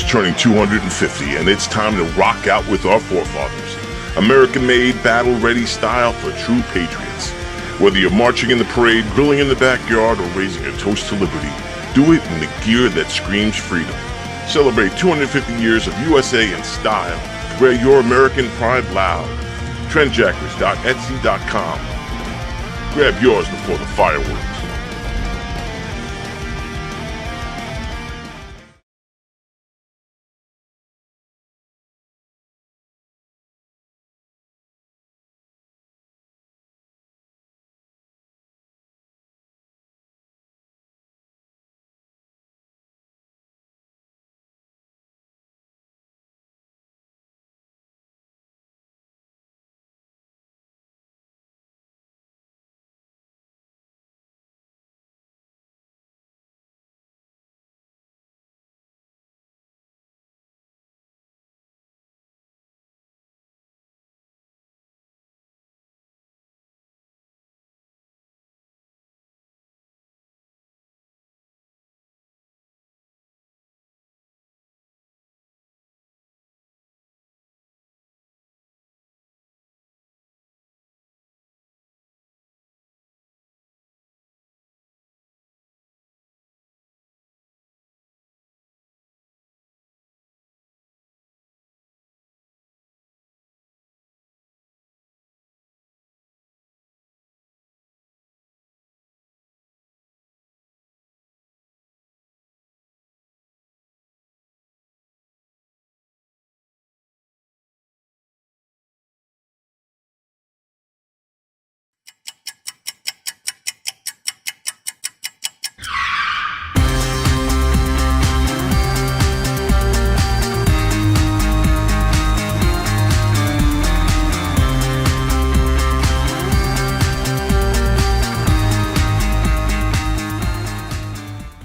turning 250, and it's time to rock out with our forefathers. American-made, battle-ready style for true patriots. Whether you're marching in the parade, grilling in the backyard, or raising a toast to liberty, do it in the gear that screams freedom. Celebrate 250 years of USA in style. Wear your American pride loud. Trendjackers.etsy.com. Grab yours before the fireworks.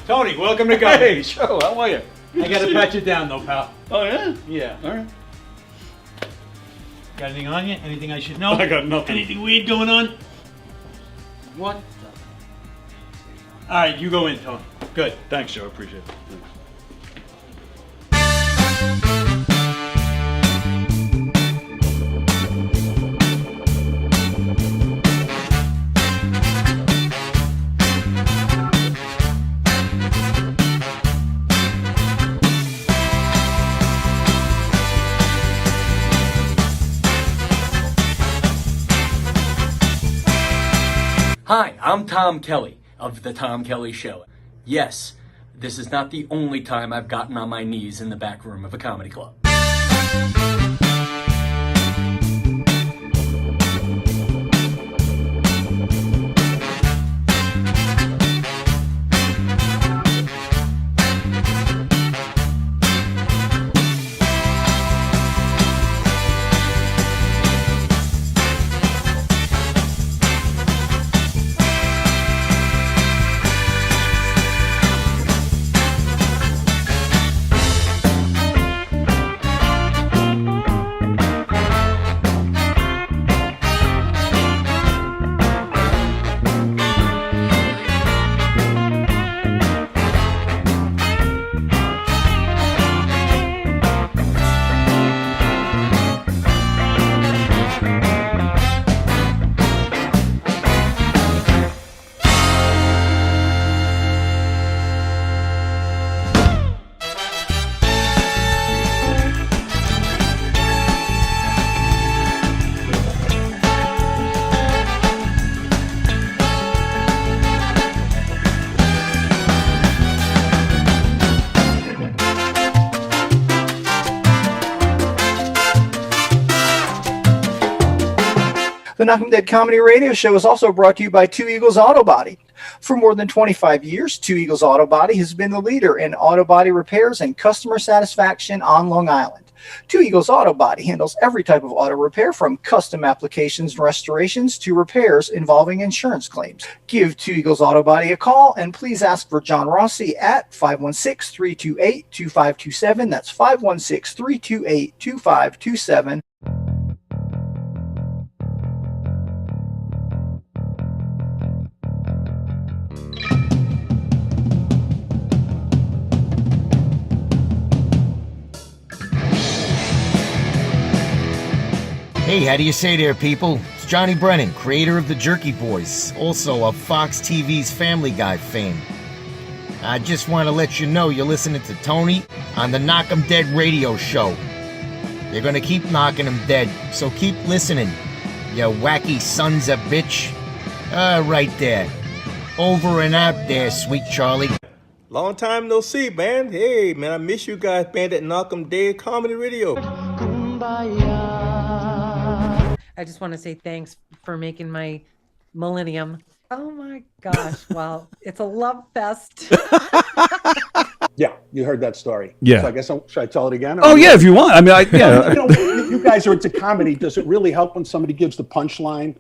Tony, welcome to Government. Hey, Joe, how are you? I gotta pat you down though, pal. Oh, yeah? Yeah. All right. Got anything on you? Anything I should know? I got nothing. Anything weird going on? What? Alright, you go in, Tony. Good. Thanks, Joe. I appreciate it. Thanks. Hi, I'm Tom Kelly of The Tom Kelly Show. Yes, this is not the only time I've gotten on my knees in the back room of a comedy club. The Knock 'em Dead Comedy Radio Show is also brought to you by Two Eagles Auto Body. For more than 25 years, Two Eagles Auto Body has been the leader in auto body repairs and customer satisfaction on Long Island. Two Eagles Auto Body handles every type of auto repair, from custom applications and restorations to repairs involving insurance claims. Give Two Eagles Auto Body a call, and please ask for John Rossi at 516-328-2527. That's 516-328-2527. Hey, how do you say there, people? It's Johnny Brennan, creator of the Jerky Boys, also of Fox TV's Family Guy fame. I just want to let you know you're listening to Tony on the Knock 'em Dead radio show. They're gonna keep knocking 'em dead, so keep listening, you wacky sons of bitch. Right there. Over and out there, sweet Charlie. Long time no see, man. Hey, man, I miss you guys, man, at Knock 'em Dead Comedy Radio. I just want to say thanks for making my millennium. Oh my gosh. Well, it's a love fest. Yeah, you heard that story. Yeah. So I guess should I tell it again? Oh yeah, if you want. I mean, yeah. You know, you guys are into comedy. Does it really help when somebody gives the punchline?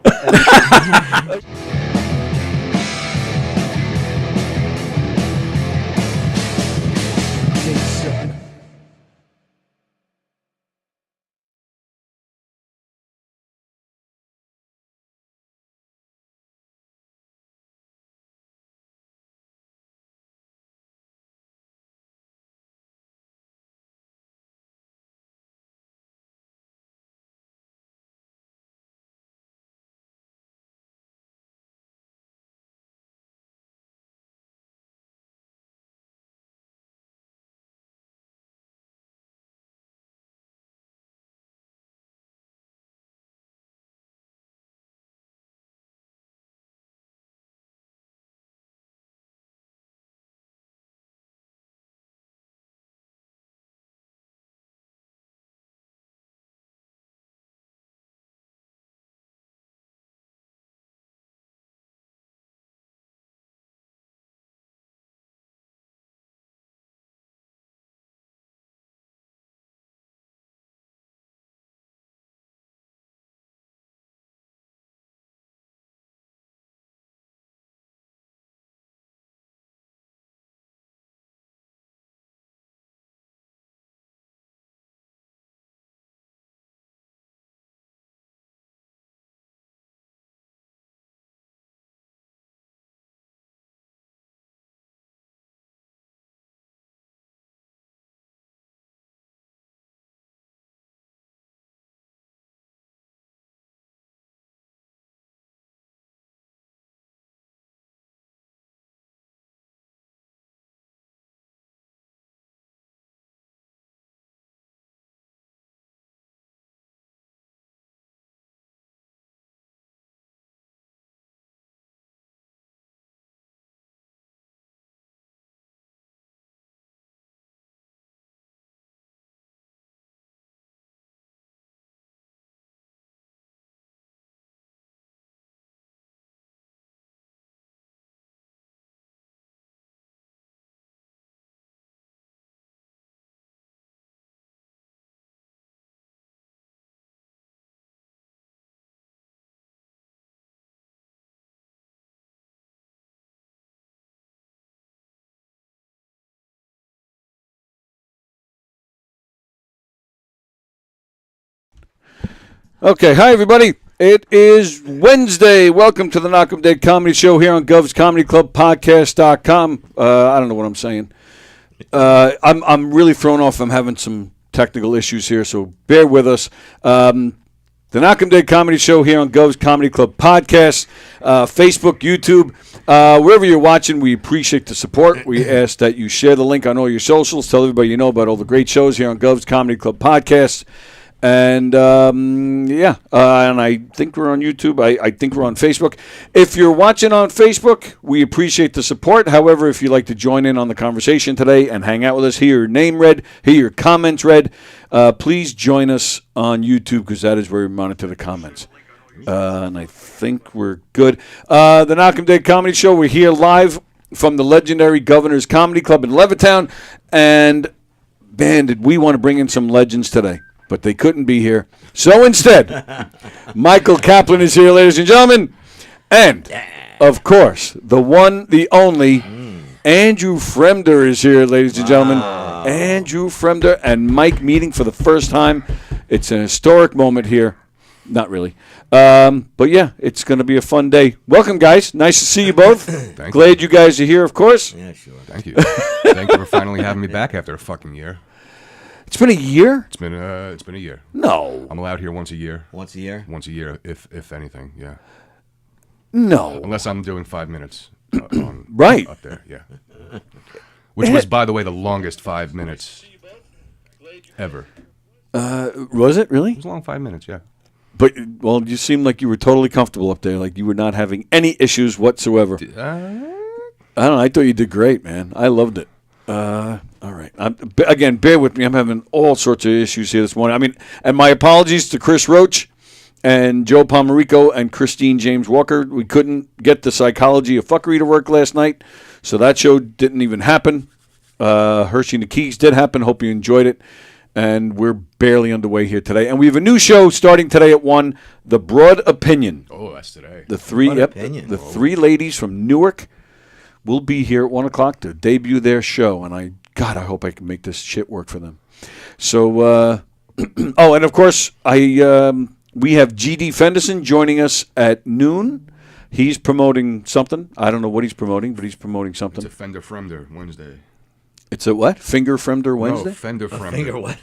Okay, hi everybody. It is Wednesday. Welcome to the Knock 'em Dead Comedy Show here on Gov's Comedy Club Podcast.com. I don't know what I'm saying. I'm really thrown off. I'm having some technical issues here, so bear with us. The Knock 'em Dead Comedy Show here on Gov's Comedy Club Podcast, Facebook, YouTube, wherever you're watching. We appreciate the support. We ask that you share the link on all your socials. Tell everybody you know about all the great shows here on Gov's Comedy Club Podcast. And, and I think we're on YouTube. I think we're on Facebook. If you're watching on Facebook, we appreciate the support. However, if you'd like to join in on the conversation today and hang out with us, hear your name read, hear your comments read, please join us on YouTube because that is where we monitor the comments. And I think we're good. The Knock 'em Dead Comedy Show, we're here live from the legendary Governor's Comedy Club in Levittown. And, man, did we want to bring in some legends today. But they couldn't be here. So instead, Michael Kaplan is here, ladies and gentlemen. And, of course, the one, the only, Andrew Fremder is here, ladies and gentlemen. Andrew Fremder and Mike meeting for the first time. It's an historic moment here. Not really. But, yeah, it's going to be a fun day. Welcome, guys. Nice to see you both. Glad you guys are here, of course. Yeah, sure. Thank you. Thank you for finally having me back after a fucking year. It's been a year? It's been a year. No. I'm allowed here once a year. Once a year? Once a year, if anything, yeah. No. Unless I'm doing 5 minutes. Right. Up there, yeah. Which was, by the way, the longest 5 minutes ever. Was it really? It was a long 5 minutes, yeah. But, well, you seemed like you were totally comfortable up there, like you were not having any issues whatsoever. I don't know. I thought you did great, man. I loved it. All right. Again, bear with me. I'm having all sorts of issues here this morning. I mean, and my apologies to Chris Roach and Joe Palmerico and Christine James Walker. We couldn't get the Psychology of Fuckery to work last night, so that show didn't even happen. Hershey and the Keys did happen. Hope you enjoyed it. And we're barely underway here today. And we have a new show starting today at 1, The Broad Opinion. Oh, that's today. The three ladies from Newark will be here at 1 o'clock to debut their show. And I hope I can make this shit work for them. So, oh, and of course, we have G.D. Fenderson joining us at noon. He's promoting something. I don't know what he's promoting, but he's promoting something. It's a Fremder Wednesday. It's a what? Fremder Wednesday? No, Fremder. Finger what?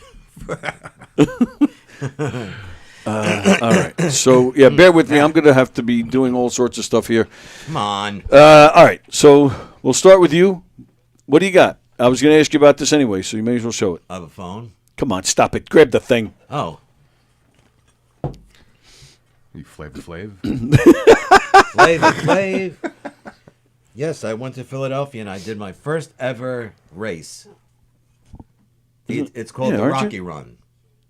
All right. So, yeah, bear with me. I'm going to have to be doing all sorts of stuff here. Come on. All right. So, we'll start with you. What do you got? I was going to ask you about this anyway, so you may as well show it. I have a phone. Come on, stop it. Grab the thing. Oh. You Flavor Flav? Flavor Flav. Yes, I went to Philadelphia and I did my first ever race. It's called the Rocky Run.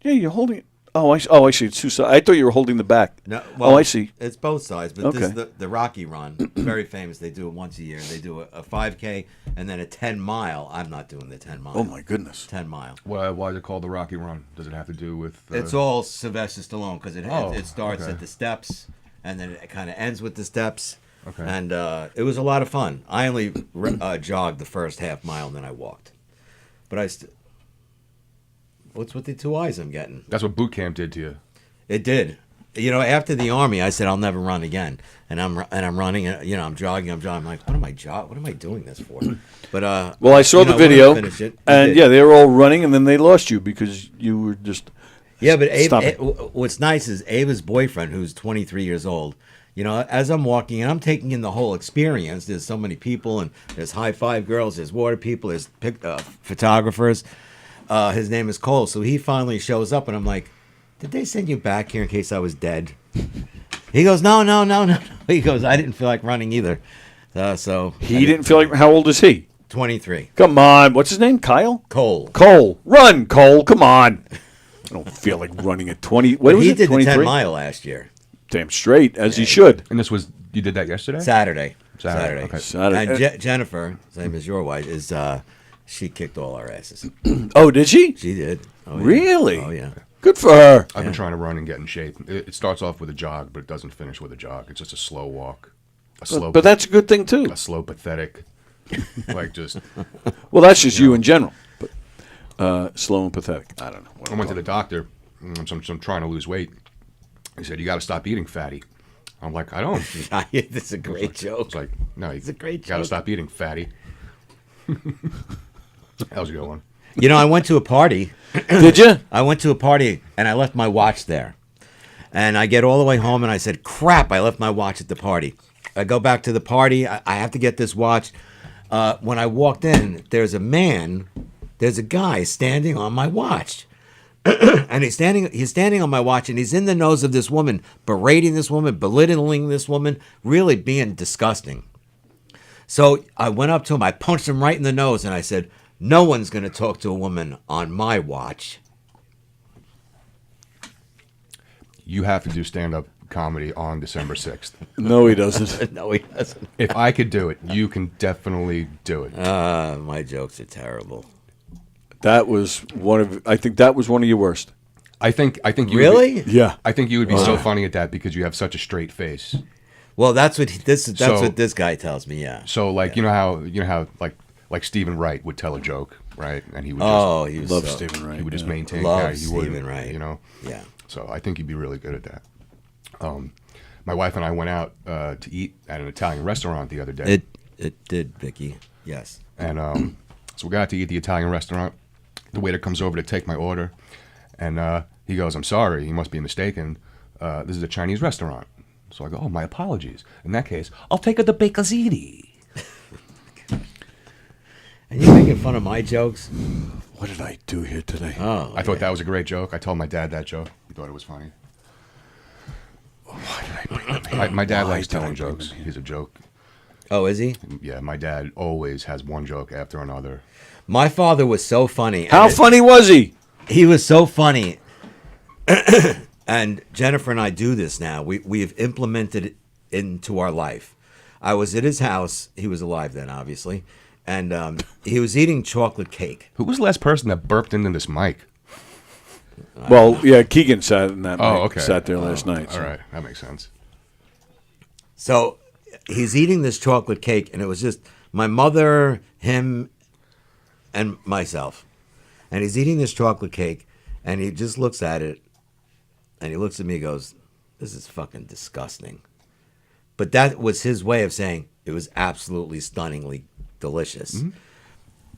Yeah, you're holding it. Oh, I see. It's two sides. I thought you were holding the back. No, well, I see. It's both sides, but this is the Rocky Run. Very famous. They do it once a year. They do a 5K and then a 10-mile. I'm not doing the 10-mile. Oh, my goodness. 10-mile. Why is it called the Rocky Run? Does it have to do with... It's all Sylvester Stallone because it starts at the steps and then it kind of ends with the steps. Okay. And it was a lot of fun. I only jogged the first half mile and then I walked. But what's with the two eyes I'm getting? That's what boot camp did to you. It did. You know, after the Army, I said I'll never run again, and I'm running. You know, I'm jogging. I'm like, what am I doing this for? But well, I saw the video, and yeah, they were all running, and then they lost you because you were just but what's nice is Ava's boyfriend, who's 23 years old. You know, as I'm walking and I'm taking in the whole experience, there's so many people, and there's high five girls, there's water people, there's photographers. His name is Cole, so he finally shows up, and I'm like, did they send you back here in case I was dead? He goes, no. He goes, I didn't feel like running either. So he didn't feel like. How old is he? 23. Come on, what's his name? Kyle? Cole. Run, Cole. Come on. I don't feel like running at 20. What was he it? Did 23? the 10-mile last year. Damn straight, as he should. And you did that yesterday? Saturday. Okay. Saturday. And Jennifer, same as your wife, is she kicked all our asses. Oh, did she? She did. Oh, yeah. Really? Oh, yeah. Good for her. I've been trying to run and get in shape. It starts off with a jog, but it doesn't finish with a jog. It's just a slow walk. But that's a good thing, too. A slow, pathetic, like just... Well, that's just you in general. But slow and pathetic. I don't know. I went to the doctor. So I'm trying to lose weight. He said, you got to stop eating fatty. I'm like, I don't. This is a great joke. It's like, no, it's a great joke. Got to stop eating fatty. That was a good one. You know, I went to a party. Did you? I went to a party, and I left my watch there. And I get all the way home, and I said, crap, I left my watch at the party. I go back to the party. I have to get this watch. When I walked in, there's a guy standing on my watch. And he's standing on my watch, and he's in the nose of this woman, berating this woman, belittling this woman, really being disgusting. So I went up to him, I punched him right in the nose, and I said, no one's going to talk to a woman on my watch. You have to do stand-up comedy on December 6th. No, he doesn't. No, he doesn't. If I could do it, you can definitely do it. My jokes are terrible. That was I think that was one of your worst. I think you really? Would be, yeah. I think you would be so funny at that because you have such a straight face. Well, that's what what this guy tells me. Yeah. So like you know how like Stephen Wright would tell a joke, right? And he would just love Stephen Wright. He would just maintain Stephen Wright. You know. Yeah. So I think you'd be really good at that. My wife and I went out to eat at an Italian restaurant the other day. It did, Vicky. Yes. And so we got to eat at the Italian restaurant. the waiter comes over to take my order, and he goes, "I'm sorry, you must be mistaken. This is a Chinese restaurant." So I go, "Oh, my apologies. In that case, I'll take a de bakerziti." And you're making fun of my jokes? What did I do here today? Oh, I thought that was a great joke. I told my dad that joke. He thought it was funny. Why did I bring them here? My dad Why likes did I telling bring jokes. them here? He's a joke. Oh, is he? Yeah, my dad always has one joke after another. My father was so funny. How funny was he? He was so funny. And Jennifer and I do this now. We have implemented it into our life. I was at his house. He was alive then, obviously. And he was eating chocolate cake. Who was the last person that burped into this mic? Well, yeah, Keegan sat in that. Oh, okay. Sat there last night. All right, that makes sense. So he's eating this chocolate cake, and it was just my mother, him, and myself. And he's eating this chocolate cake, and he just looks at it, and he looks at me and goes, "This is fucking disgusting." But that was his way of saying it was absolutely stunningly delicious. Mm-hmm.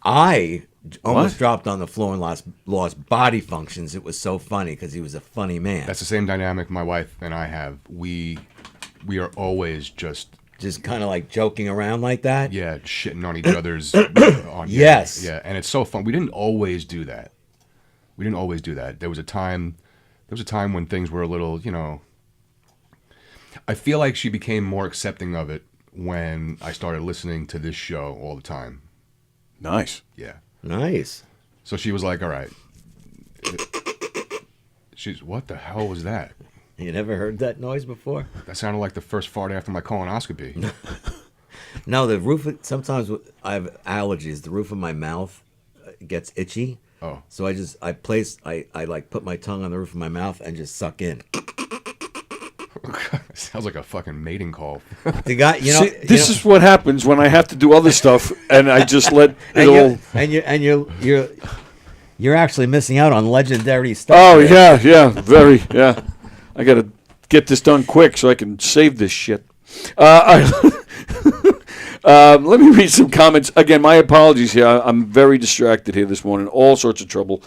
I almost What? dropped on the floor and lost body functions. It was so funny because he was a funny man. That's the same dynamic my wife and I have. We are always just kind of like joking around like that. Yeah, shitting on each other's. Yes. Yeah, and it's so fun. We didn't always do that. There was a time when things were a little, I feel like she became more accepting of it when I started listening to this show all the time. Nice. Yeah. Nice. So she was like, all right. What the hell was that? You never heard that noise before? That sounded like the first fart after my colonoscopy. No, the roof, sometimes I have allergies. The roof of my mouth gets itchy. Oh. So I like put my tongue on the roof of my mouth and just suck in. Sounds like a fucking mating call. The guy, This is what happens when I have to do other stuff, and I just let it all. You're actually missing out on legendary stuff. Oh there. very. I got to get this done quick so I can save this shit. Let me read some comments. Again, my apologies here. I'm very distracted here this morning. All sorts of trouble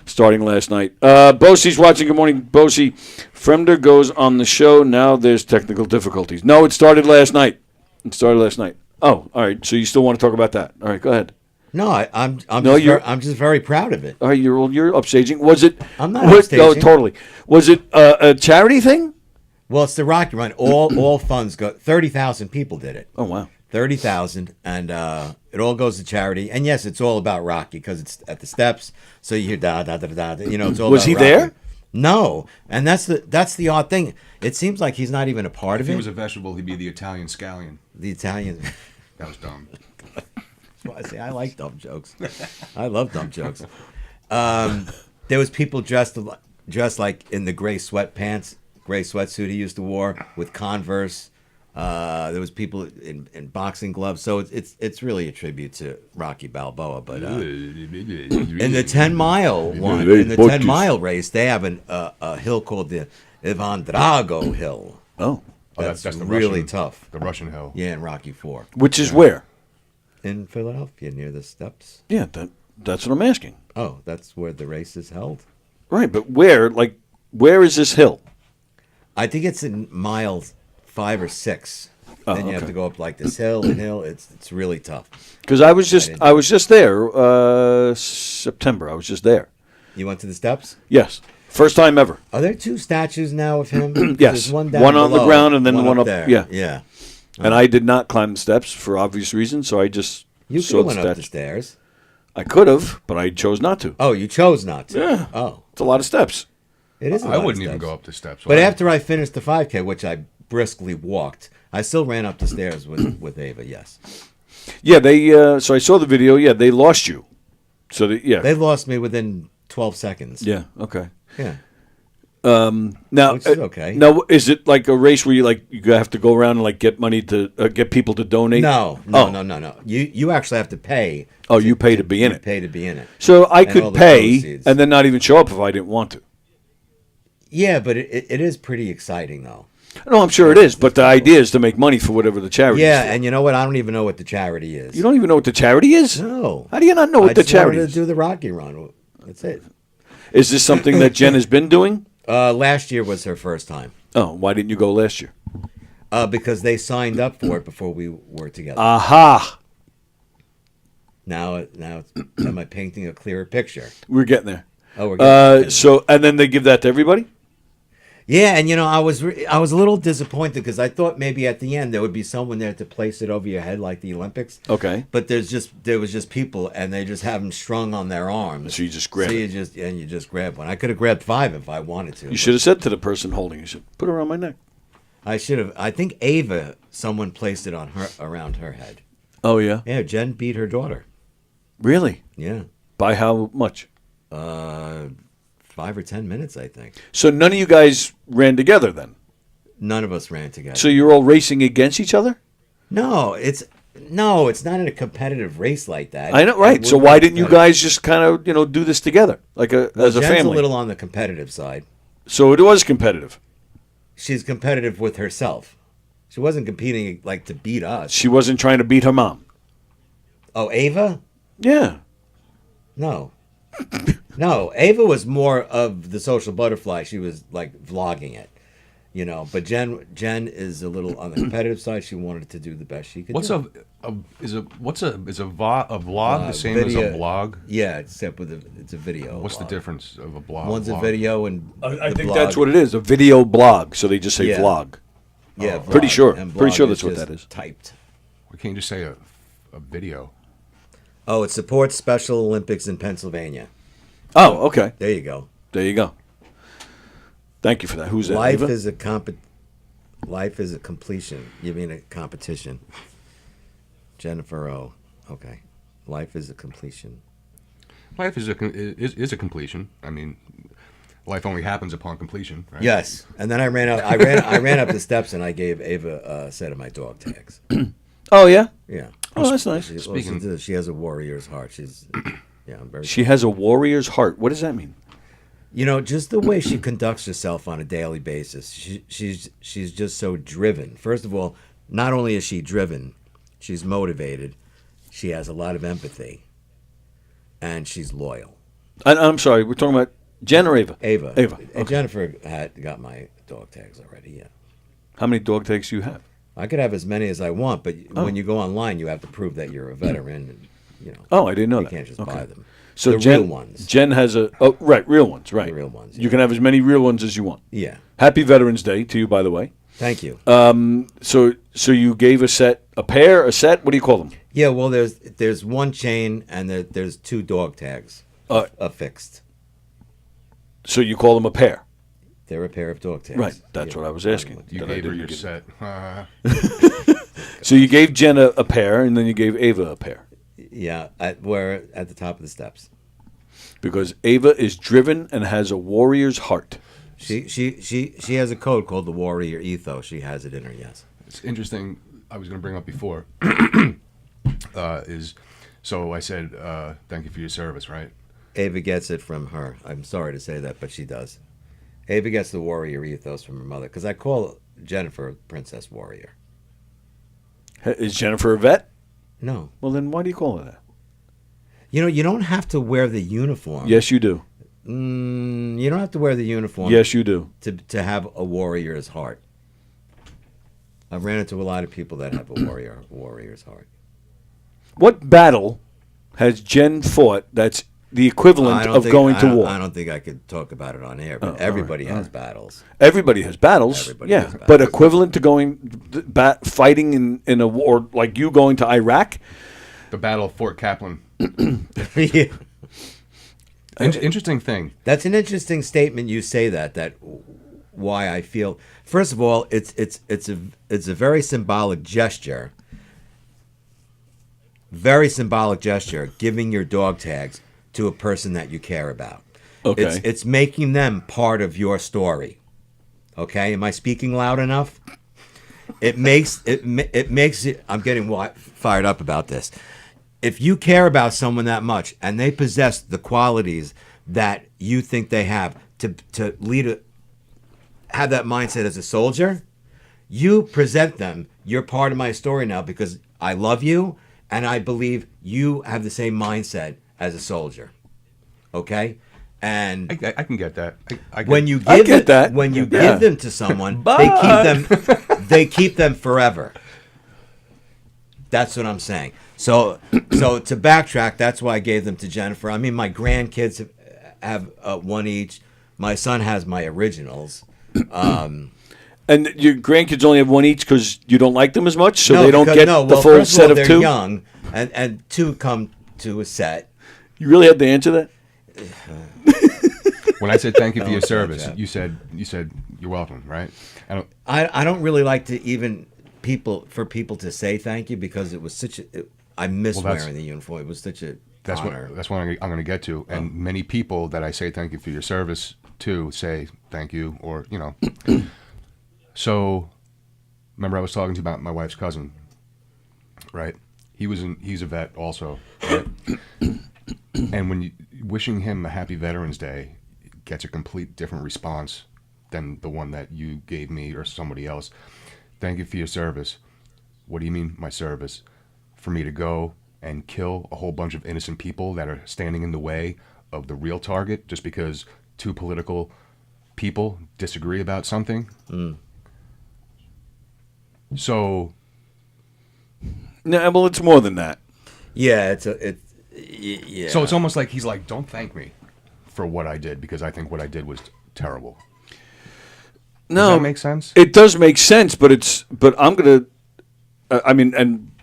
starting last night. Bosie's watching. Good morning, Bosie. Fremder goes on the show. Now there's technical difficulties. No, it started last night. Oh, all right. So you still want to talk about that? All right, go ahead. No, I'm just very proud of it. All right, you're upstaging. Was it? I'm not upstaging. No, totally. Was it a charity thing? Well, it's the Rocky Run. All funds go. 30,000 people did it. Oh wow. 30,000, and it all goes to charity. And yes, it's all about Rocky because it's at the steps. So you hear da da da da. It's all. Was about he Rocky. there? No, and that's the odd thing. It seems like he's not even a part of If it. he was a vegetable, he'd be the Italian scallion. The Italian. That was dumb. I say I like dumb jokes. I love dumb jokes. There was people dressed like in the gray sweatsuit he used to wear with Converse. There was people in boxing gloves. So it's really a tribute to Rocky Balboa. But in the 10-mile race, they have a hill called the Ivan Drago Hill. Oh, that's the really Russian, tough. The Russian hill. Yeah, in Rocky IV. Which is where? In Philadelphia, near the steps. Yeah, that's what I'm asking. Oh, that's where the race is held. Right, but where? Like, where is this hill? I think it's in miles 5 or 6. Oh, Then you have okay. to go up like this hill and hill. It's really tough. Because I was just there September. I was just there. You went to the steps? Yes, first time ever. Are there 2 statues now of him? Yes, There's one down one on the below, ground and then one up there. Yeah, Yeah. And I did not climb the steps for obvious reasons, so I just You saw could have the went up the statue. stairs. I could have, but I chose not to. Oh, you chose not to? Yeah. Oh. It's a lot of steps. It is a I lot of wouldn't even steps. go up the steps. But after I finished the 5K, which I briskly walked, I still ran up the stairs with Ava, yes. Yeah, they. So I saw the video. Yeah, they lost you. So They lost me within 12 seconds. Yeah. Okay. Yeah. Now, Which is okay. Now, is it like a race where you have to go around and like get money to get people to donate? No. You actually have to pay. Oh, you pay to be in it. Pay to be in it. So I And all could the pay proceeds. and then not even show up if I didn't want to. Yeah, but it is pretty exciting though. No, I'm sure it is, but the idea is to make money for whatever the charity is. Yeah, for. and you know what? I don't even know what the charity is. You don't even know what the charity is? No. How do you not know what the charity I is? just wanted to do the Rocky Run. That's it. Is this something that Jen has been doing? Last year was her first time. Oh, why didn't you go last year? Because they signed up for it before we were together. Aha! Now, am I painting a clearer picture? We're getting there. Oh, we're getting there. So, and then they give that to everybody? Yeah, and I was a little disappointed because I thought maybe at the end there would be someone there to place it over your head like the Olympics. Okay. But there was just people, and they just have them strung on their arms. So you just grab it. You just grab one. I could have grabbed 5 if I wanted to. You should have said to the person holding, you should put it around my neck. I should have. I think Ava, someone placed it on her around her head. Oh, yeah? Yeah, Jen beat her daughter. Really? Yeah. By how much? 5 or 10 minutes, I think. So none of you guys ran together then? None of us ran together. So you're all racing against each other? No, it's not in a competitive race like that. I know, right? So why didn't you guys just kind of do this together, like as a Jen's family? a little on the competitive side. So it was competitive. She's competitive with herself. She wasn't competing like to beat us. She wasn't trying to beat her mom. Oh, Ava? Yeah. No. No, Ava was more of the social butterfly. She was like vlogging it, But Jen is a little on the competitive side. She wanted to do the best she could. Is a vlog the same as a blog? Yeah, except it's a video. What's the difference of a blog? One's a video and I think that's what it is. A video blog. So they just say vlog. Yeah, pretty sure. And Pretty sure blog that's what just that is. Typed. Why can't you just say a video? Oh, it supports Special Olympics in Pennsylvania. Oh, okay. There you go. There you go. Thank you for that. Who's that? Life Ava? is a completion. You mean a competition? Jennifer O. Okay. Life is a completion. Life is a completion. I mean, life only happens upon completion, right? Yes. And then I ran up the steps and I gave Ava a set of my dog tags. Oh yeah. Yeah. Oh, that's nice. She has a warrior's heart. I'm very. She has a warrior's heart. What does that mean? Just the way she conducts herself on a daily basis. She's just so driven. First of all, not only is she driven, she's motivated. She has a lot of empathy, and she's loyal. I'm sorry. We're talking about Jen or Ava? Ava. Okay. And Jennifer got my dog tags already. Yeah. How many dog tags do you have? I could have as many as I want, but when you go online, you have to prove that you're a veteran. And, Oh, I didn't know that. You can't just buy them. So the Jen, real ones. Jen has real ones, right? The real ones. Yeah. You can have as many real ones as you want. Yeah. Happy Veterans Day to you, by the way. Thank you. So you gave a set? What do you call them? Yeah, well, there's one chain and there's 2 dog tags affixed. So you call them a pair? They're a pair of dog tags. Right, that's what I was asking. You gave her your set. So you gave Jen a pair, and then you gave Ava a pair. Yeah, we're at the top of the steps. Because Ava is driven and has a warrior's heart. She has a code called the Warrior Ethos. She has it in her, yes. It's interesting. I was going to bring up before so I said thank you for your service, right? Ava gets it from her. I'm sorry to say that, but she does. Ava gets the Warrior Ethos from her mother because I call Jennifer Princess Warrior. Is Jennifer a vet? No. Well, then why do you call her that? You don't have to wear the uniform. Yes, you do. You don't have to wear the uniform. Yes, you do. To have a warrior's heart. I've ran into a lot of people that have a warrior's heart. What battle has Jen fought that's the equivalent of going to war? I don't think I could talk about it on air, but everybody has battles. Everybody has battles. Everybody has battles. But equivalent to fighting in a war, like you going to Iraq? The Battle of Fort Kaplan. Yeah. Interesting thing. That's an interesting statement. You say that why I feel. First of all, it's a very symbolic gesture. Very symbolic gesture, giving your dog tags to a person that you care about. Okay. It's making them part of your story. Okay, am I speaking loud enough? It makes it. I'm getting fired up about this. If you care about someone that much and they possess the qualities that you think they have to have that mindset as a soldier, you present them. You're part of my story now because I love you and I believe you have the same mindset as a soldier. okay? And I can get that. when you I give get that. when you Yeah. give them to someone, But- they keep them forever. That's what I'm saying. So to backtrack, that's why I gave them to Jennifer. I mean, my grandkids have one each. My son has my originals. And your grandkids only have one each because you don't like them as much, so No, they don't because- get no, the well, full first of all, set of they're two. young, and two come to a set. You really had to answer that? When I said thank you for your Don't service, judge you said you're welcome, right? I don't really like to even people to say thank you because it was such a. I miss wearing the uniform. It was such a honor. That's what I'm going to get to. And many people that I say thank you for your service to say thank you, or So, remember I was talking to you about my wife's cousin, right? He's a vet also, right? And when you wishing him a happy Veterans Day gets a complete different response than the one that you gave me or somebody else. Thank you for your service. What do you mean, my service? For me to go and kill a whole bunch of innocent people that are standing in the way of the real target just because two political people disagree about something? So, No, well, it's more than that. Yeah, yeah. So it's almost like he's like, don't thank me for what I did because I think what I did was terrible. No, Does that make sense? It does make sense, but I'm gonna. I mean,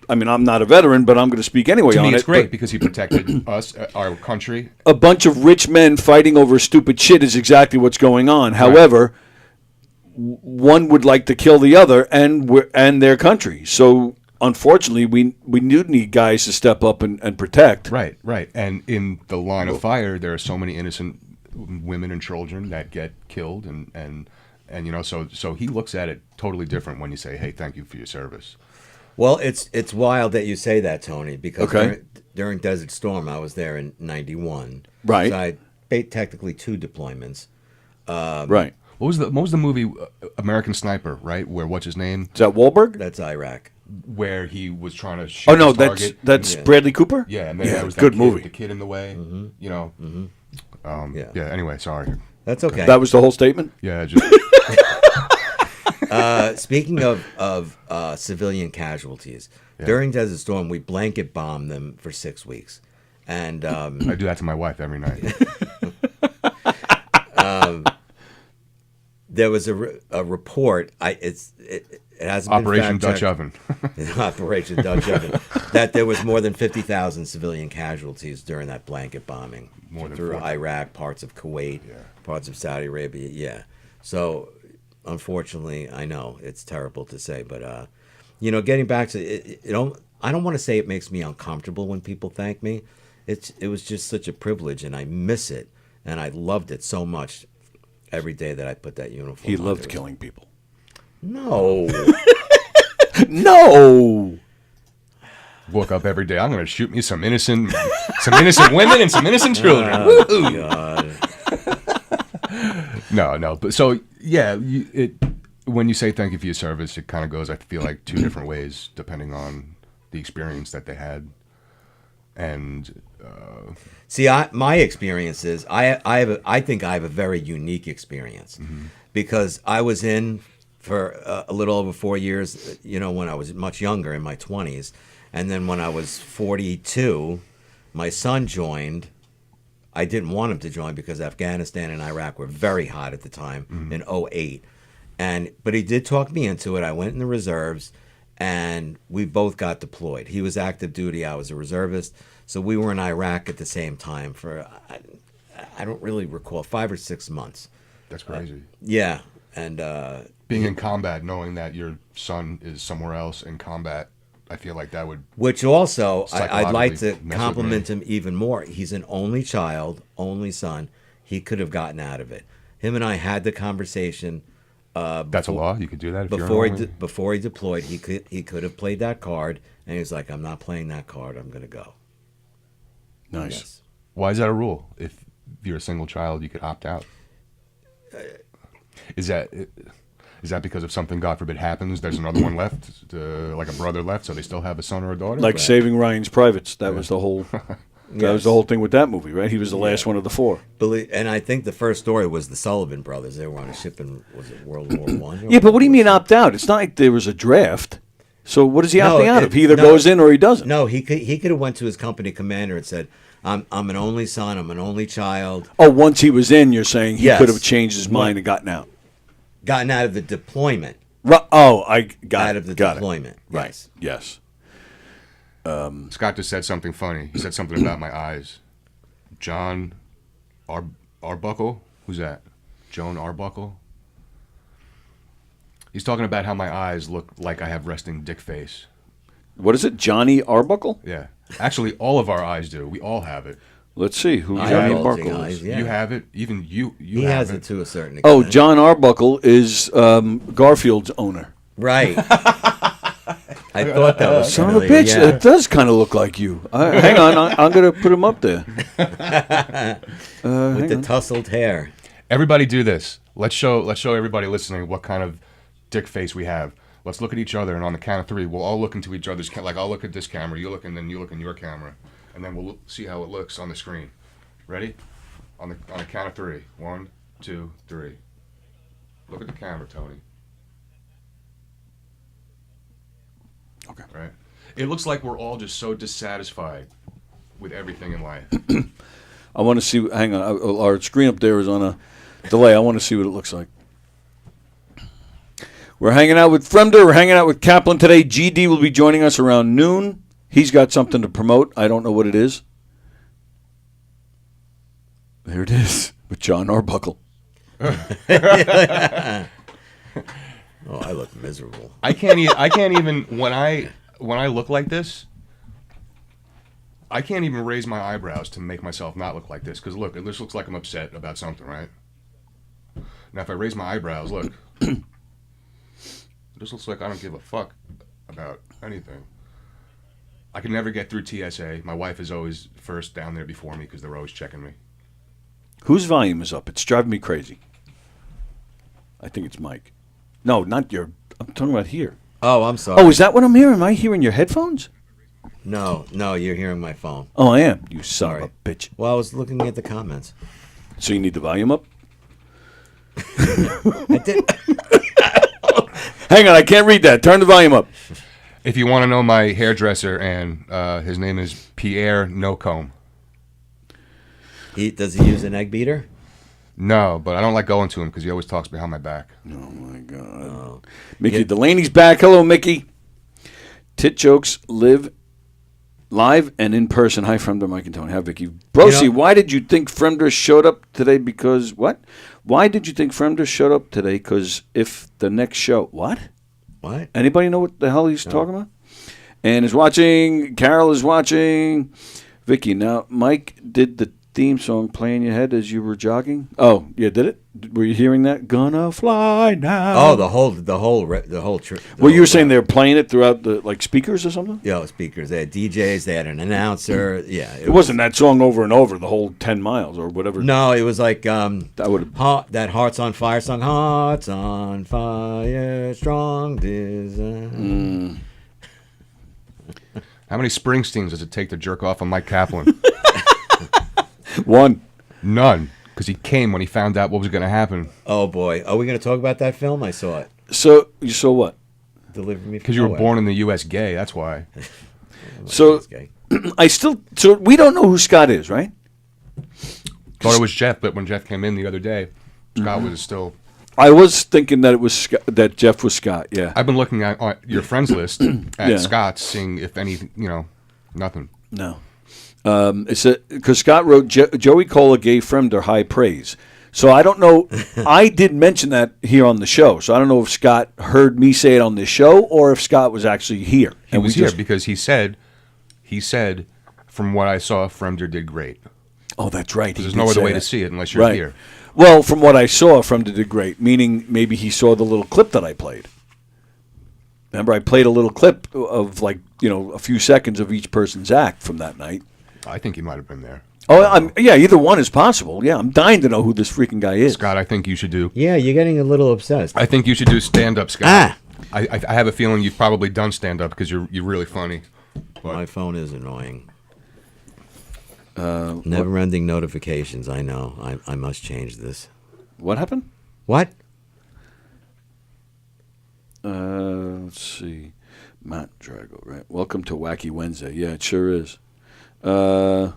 I'm not a veteran, but I'm going to speak anyway To on me, it. it's great because he protected us, our country. A bunch of rich men fighting over stupid shit is exactly what's going on. Right. However, one would like to kill the other and their country. So, unfortunately, we do need guys to step up and protect. Right. And in the line of fire, there are so many innocent women and children that get killed, and so he looks at it totally different when you say, "Hey, thank you for your service." Well, it's wild that you say that, Tony, because Okay. during Desert Storm, I was there in '91. Right. So I made technically 2 deployments. Right. What was the movie American Sniper? Right, where what's his name? Is that Wahlberg? That's Iraq. Where he was trying to shoot Oh no, his target. that's Bradley Cooper. Yeah, and then there was that good kid, movie. The kid in the way. You know. Yeah. Anyway, sorry. That's okay. That was the whole statement. Yeah. Just Speaking of civilian casualties, during Desert Storm, we blanket bombed them for 6 weeks, and I do that to my wife every night. there was a report. It hasn't been Operation Dutch fact-checked. Oven. Operation Dutch Oven. That there was more than 50,000 civilian casualties during that blanket bombing through 40. Iraq, parts of Kuwait, parts of Saudi Arabia. Yeah. So, unfortunately, I know it's terrible to say, but getting back to it, I don't want to say it makes me uncomfortable when people thank me. It was just such a privilege, and I miss it, and I loved it so much. Every day that I put that uniform He on, loved killing people. No. No. Woke up every day. I'm going to shoot me some innocent women and some innocent children. Oh, God. No. But so yeah, when you say thank you for your service, it kind of goes. I feel like 2 different ways depending on the experience that they had, and. See, my experience is I think I have a very unique experience because I was in for a little over 4 years, when I was much younger in my 20s. And then when I was 42, my son joined. I didn't want him to join because Afghanistan and Iraq were very hot at the time in 2008. But he did talk me into it. I went in the reserves and we both got deployed. He was active duty. I was a reservist. So we were in Iraq at the same time for, I don't really recall, 5 or 6 months. That's crazy. Yeah. And being in combat, knowing that your son is somewhere else in combat, I feel like that would. Which also, I'd like to mess with compliment me. him even more. He's an only child, only son. He could have gotten out of it. Him and I had the conversation. That's a law. You could do that if before you're before he deployed. He could have played that card, and he was like, "I'm not playing that card. I'm going to go." Nice. Yes. Why is that a rule? If you're a single child, you could opt out. Is that because if something, God forbid, happens, there's another one left, like a brother left, so they still have a son or a daughter? Like Saving Ryan's Privates. That was the whole. That was the whole thing with that movie, right? He was the last one of the 4. And I think the first story was the Sullivan brothers. They were on a ship in, was it World War One? Yeah, but what do you mean opt out? It's not like there was a draft. So what is he opting out of? He either goes in or he doesn't. No, he could have went to his company commander and said, I'm an only son, I'm an only child. Oh, once he was in, you're saying he Yes. could have changed his mind and gotten out. Gotten out of the deployment. Oh, I got out it. of the got deployment. It. Right. Yes. Scott just said something funny. He said something about my eyes. John Arbuckle? Who's that? Joan Arbuckle? He's talking about how my eyes look like I have resting dick face. What is it? Johnny Arbuckle? Yeah. Actually, all of our eyes do. We all have it. Let's see who I Johnny have bulging Arbuckle eyes, is. yeah. You have it. Even you He have has it. it to a certain extent. Oh, John Arbuckle is Garfield's owner. Right. I thought that was Son of a familiar, bitch, yeah. that does kind of look like you. Hang on, I'm going to put him up there. With the tousled hair. Everybody do this. Let's show everybody listening what kind of dick face we have. Let's look at each other, and on the count of 3, we'll all look into each other's like I'll look at this camera, you look, and then you look in your camera, and then we'll see how it looks on the screen. Ready? On the count of 3. 1, 2, 3. Look at the camera, Tony. Okay. Right. It looks like we're all just so dissatisfied with everything in life. I want to see. Hang on, our screen up there is on a delay. I want to see what it looks like. We're hanging out with Fremder. We're hanging out with Kaplan today. GD will be joining us around noon. He's got something to promote. I don't know what it is. There it is with John Arbuckle. Oh, I look miserable. I can't even when I look like this. I can't even raise my eyebrows to make myself not look like this. Because look, it just looks like I'm upset about something, right? Now, if I raise my eyebrows, look, it just looks like I don't give a fuck about anything. I can never get through TSA. My wife is always first down there before me because they're always checking me. Whose volume is up? It's driving me crazy. I think it's Mike. No, not your. I'm talking about here. Oh, I'm sorry. Oh, is that what I'm hearing? Am I hearing your headphones? No, you're hearing my phone. Oh, I am. You son of a bitch. Well, I was looking at the comments. So you need the volume up? I did. Hang on, I can't read that. Turn the volume up. If you want to know my hairdresser, and his name is Pierre Nocombe. Does he use an egg beater? No, but I don't like going to him because he always talks behind my back. Oh, my God. Mickey Delaney's back. Hello, Mickey. Tit jokes live live and in person. Hi, Fremder, Mike, and Tony. Hi, Vicky. Brosi, why did you think Fremder showed up today? Because what? Why did you think Fremder showed up today? Because if the next show... What? What? Anybody know what the hell he's talking about? And is watching. Carol is watching. Vicky, now, Mike did the theme song play in your head as you were jogging? Oh, yeah, did it? Were you hearing that? Gonna fly now. Oh, the whole trip. Well, you were saying they were playing it throughout the speakers or something? Yeah, speakers. They had DJs. They had an announcer. Yeah, it wasn't that song over and over the whole 10 miles or whatever. No, it was like that Hearts on Fire song. Hearts on fire, strong desire. How many Springsteens does it take to jerk off on Mike Kaplan? One. None. Because he came when he found out what was going to happen. Oh, boy. Are we going to talk about that film? I saw it. So, you saw what? Deliver Me. Because you were born in the U.S. gay, that's why. So, so we don't know who Scott is, right? Thought it was Jeff, but when Jeff came in the other day, Scott was still... I was thinking that it was that Jeff was Scott, yeah. I've been looking at your friends list at Yeah. Scott's, seeing if any, nothing. No. It's because Scott wrote, Joey Cola gave Fremder high praise. So I don't know. I did mention that here on the show. So I don't know if Scott heard me say it on this show or if Scott was actually here. He was here because he said, from what I saw, Fremder did great. Oh, that's right. There's no other way to see it unless you're right. here. Well, from what I saw, Fremder did great, meaning maybe he saw the little clip that I played. Remember, I played a little clip of a few seconds of each person's act from that night. I think he might have been there. Oh, yeah, either one is possible. Yeah, I'm dying to know who this freaking guy is. Scott, I think you should do. Yeah, you're getting a little obsessed. I think you should do stand-up, Scott. I have a feeling you've probably done stand-up because you're really funny. My phone is annoying. Never-ending notifications. I know. I must change this. What happened? What? Let's see. Matt Drago, right? Welcome to Wacky Wednesday. Yeah, it sure is. I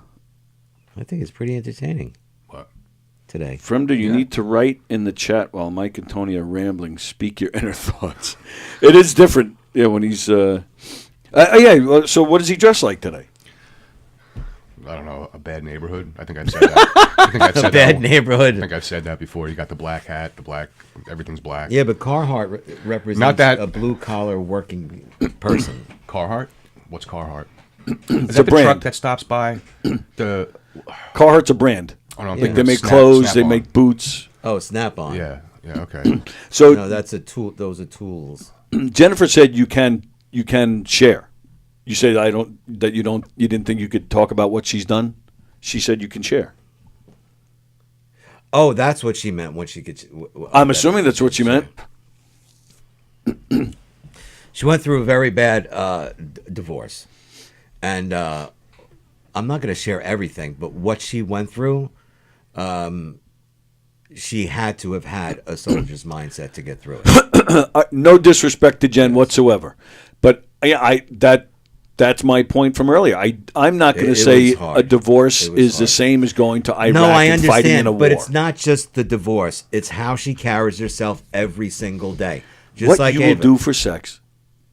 think it's pretty entertaining. What? Today. Fremder, you need to write in the chat while Mike and Tony are rambling. Speak your inner thoughts. It is different. Yeah, when he's. So what does he dress like today? I don't know, a bad neighborhood. I think I've said that. I think I've said bad neighborhood. I think I've said that before. You got the black hat, everything's black. Yeah, but Carhartt represents Not that- a blue-collar working person. Carhartt? What's Carhartt? It's Is a that the brand. truck that stops by the? Carhartt's a brand. I don't Like think they it's make Snap- clothes, they Snap-on. make boots. Oh, Snap-on. Yeah. Okay. So No, that's a tool. Those are tools. Jennifer said you can share. You said you didn't think you could talk about what she's done. She said you can share. Oh, that's what she meant when she could. I'm assuming that's what she meant. She went through a very bad divorce, and I'm not going to share everything, but what she went through, she had to have had a soldier's mindset to get through it. No disrespect to Jen whatsoever, but that's my point from earlier. I'm not going to It say was hard. a divorce It was is the hard. same as going to Iraq No, I and fighting in understand, a war. but it's not just the divorce; it's how she carries herself every single day. Just what like you will Ava. do for sex.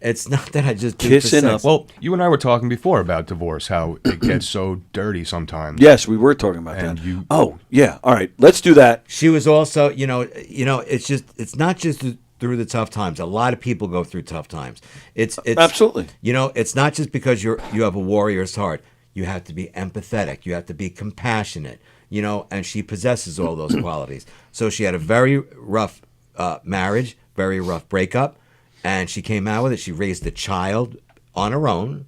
It's not that I just do Kissing for up. sex. Well, you and I were talking before about divorce, how it gets so dirty sometimes. Yes, we were talking about And that. you- Oh, yeah. All right. Let's do that. She was also, it's not just through the tough times. A lot of people go through tough times. It's Absolutely. It's not just because you have a warrior's heart. You have to be empathetic. You have to be compassionate. And she possesses all those qualities. So she had a very rough marriage, very rough breakup, and she came out with it. She raised a child on her own,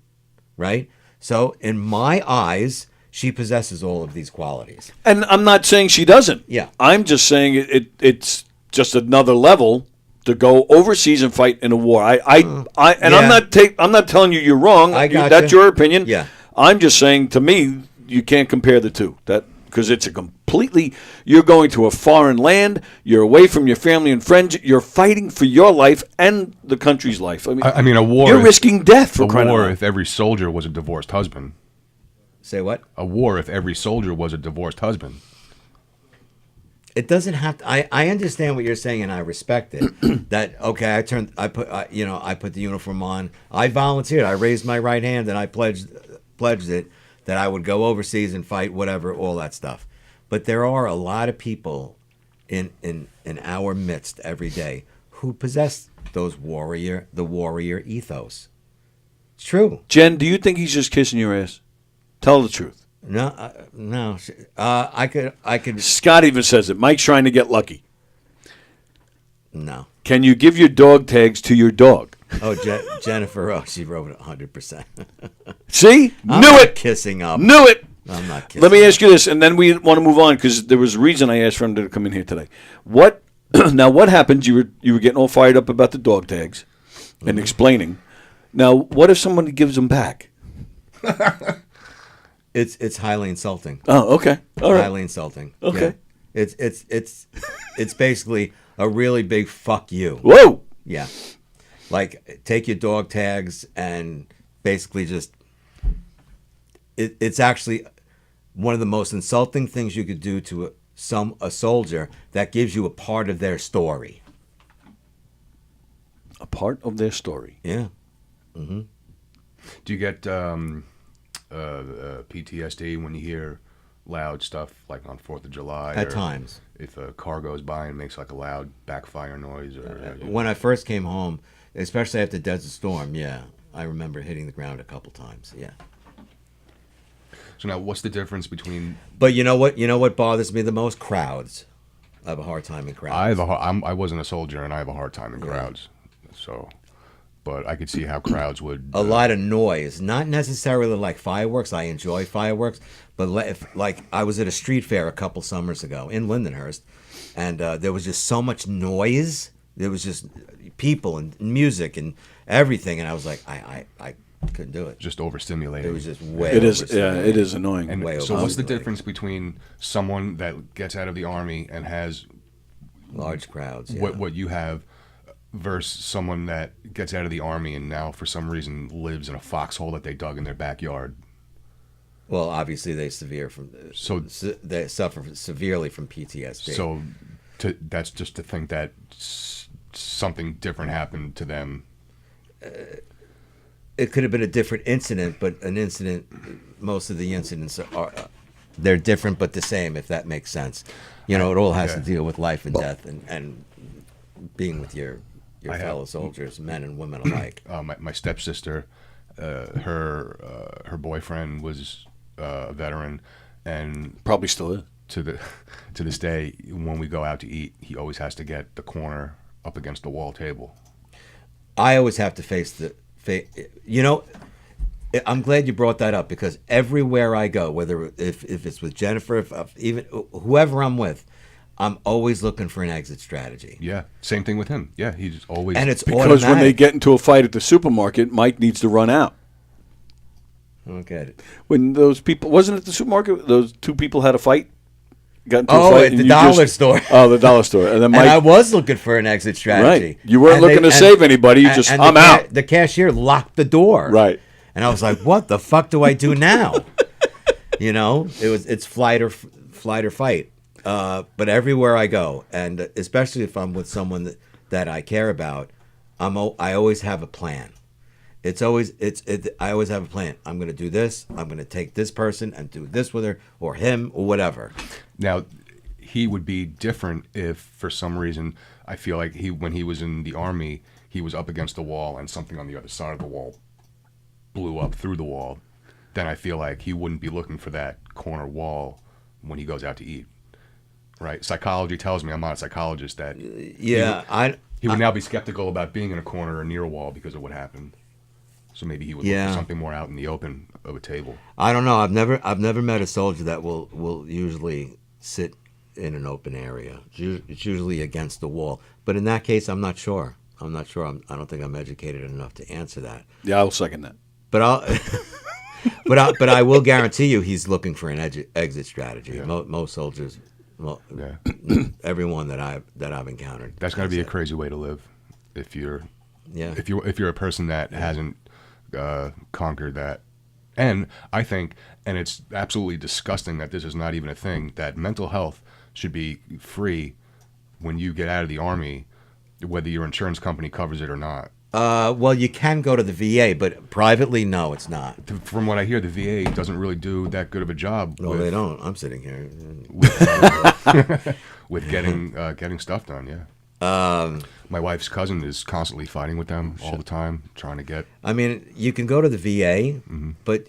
right? So in my eyes, she possesses all of these qualities. And I'm not saying she doesn't. Yeah. I'm just saying it's just another level to go overseas and fight in a war. I'm not telling you you're wrong. I gotcha. That's your opinion. Yeah. I'm just saying, to me, you can't compare the two. Because it's you're going to a foreign land, you're away from your family and friends, you're fighting for your life and the country's life. I mean, a war. You're risking death for a crying out war. loud. If every soldier was a divorced husband. Say what? A war. If every soldier was a divorced husband. It doesn't have to. I understand what you're saying, and I respect it. That okay? I put the uniform on. I volunteered. I raised my right hand, and I pledged it that I would go overseas and fight whatever, all that stuff. But there are a lot of people in our midst every day who possess the warrior ethos. It's true. Jen, do you think he's just kissing your ass? Tell the truth. No, no. I could. Scott even says it. Mike's trying to get lucky. No. Can you give your dog tags to your dog? Oh, Jennifer. Oh, she wrote it 100%. See? I'm Knew not it. Kissing up. Knew it. I'm not kissing. Let me ask you this, and then we want to move on because there was a reason I asked for him to come in here today. What happened? You were getting all fired up about the dog tags and explaining. Now, what if somebody gives them back? It's highly insulting. Oh, okay. All right. Highly insulting. Okay. Yeah. It's basically a really big fuck you. Whoa. Yeah. Like take your dog tags and basically just it's actually one of the most insulting things you could do to a soldier that gives you a part of their story. A part of their story. Yeah. Mm-hmm. Do you get PTSD when you hear loud stuff like on 4th of July? At or times. If a car goes by and makes like a loud backfire noise? Or When I first came home, especially after Desert Storm, yeah, I remember hitting the ground a couple times, yeah. So now what's the difference between... But you know what bothers me the most? Crowds. I have a hard time in crowds. I wasn't a soldier and I have a hard time in crowds. So... But I could see how crowds would... A lot of noise. Not necessarily like fireworks. I enjoy fireworks. But like I was at a street fair a couple summers ago in Lindenhurst, and there was just so much noise. There was just people and music and everything. And I was like, I couldn't do it. Just overstimulated. It was just way. It is. Yeah, it is annoying. And Way so, what's the overstimulated. difference between someone that gets out of the army and has Large crowds. Yeah. what you have versus someone that gets out of the army and now for some reason lives in a foxhole that they dug in their backyard? Well, obviously they they suffer severely from PTSD. So that's just to think that something different happened to them. It could have been a different incident, but an incident. Most of the incidents are they're different but the same, if that makes sense. You know, it all has to deal with life and death and being with your fellow soldiers, men and women alike. My stepsister, her boyfriend was a veteran, and probably still is. To this day, when we go out to eat, he always has to get the corner up against the wall table. I always have to face you know, I'm glad you brought that up, because everywhere I go, whether if it's with Jennifer, if even whoever I'm with, I'm always looking for an exit strategy. Yeah, same thing with him. Yeah, he's always, and it's because automatic. when they get into a fight at the supermarket, Mike needs to run out. I don't get it. When those people, wasn't it the supermarket? Those two people had a fight. Got into a Oh, fight, at and the you dollar store. Oh, the dollar store, and then Mike. And I was looking for an exit strategy. Right, you weren't looking to save anybody. You just, I'm out. The cashier locked the door. Right, and I was like, "What the fuck do I do now?" You know, it's flight or fight. But everywhere I go, and especially if I'm with someone that I care about, I always have a plan. I always have a plan. I'm going to do this. I'm going to take this person and do this with her or him or whatever. Now, he would be different if, for some reason, I feel like when he was in the army, he was up against the wall and something on the other side of the wall blew up through the wall. Then I feel like he wouldn't be looking for that corner wall when he goes out to eat. Right? Psychology tells me, I'm not a psychologist, that he would now be skeptical about being in a corner or near a wall because of what happened. So maybe he would look for something more out in the open of a table. I don't know. I've never met a soldier that will usually sit in an open area. It's usually against the wall. But in that case, I'm not sure. I don't think I'm educated enough to answer that. Yeah, I'll second that. But but I will guarantee you, he's looking for an exit strategy. Yeah. Most soldiers, everyone that I've encountered. That's got to be a crazy way to live, if you're a person that hasn't conquered that. And I think, and it's absolutely disgusting that this is not even a thing, that mental health should be free when you get out of the army, whether your insurance company covers it or not. Well, you can go to the VA, but privately, no, it's not. From what I hear, the VA doesn't really do that good of a job. No, they don't. I'm sitting here with getting stuff done. Yeah. My wife's cousin is constantly fighting with them all the time, trying to get. I mean, you can go to the VA, but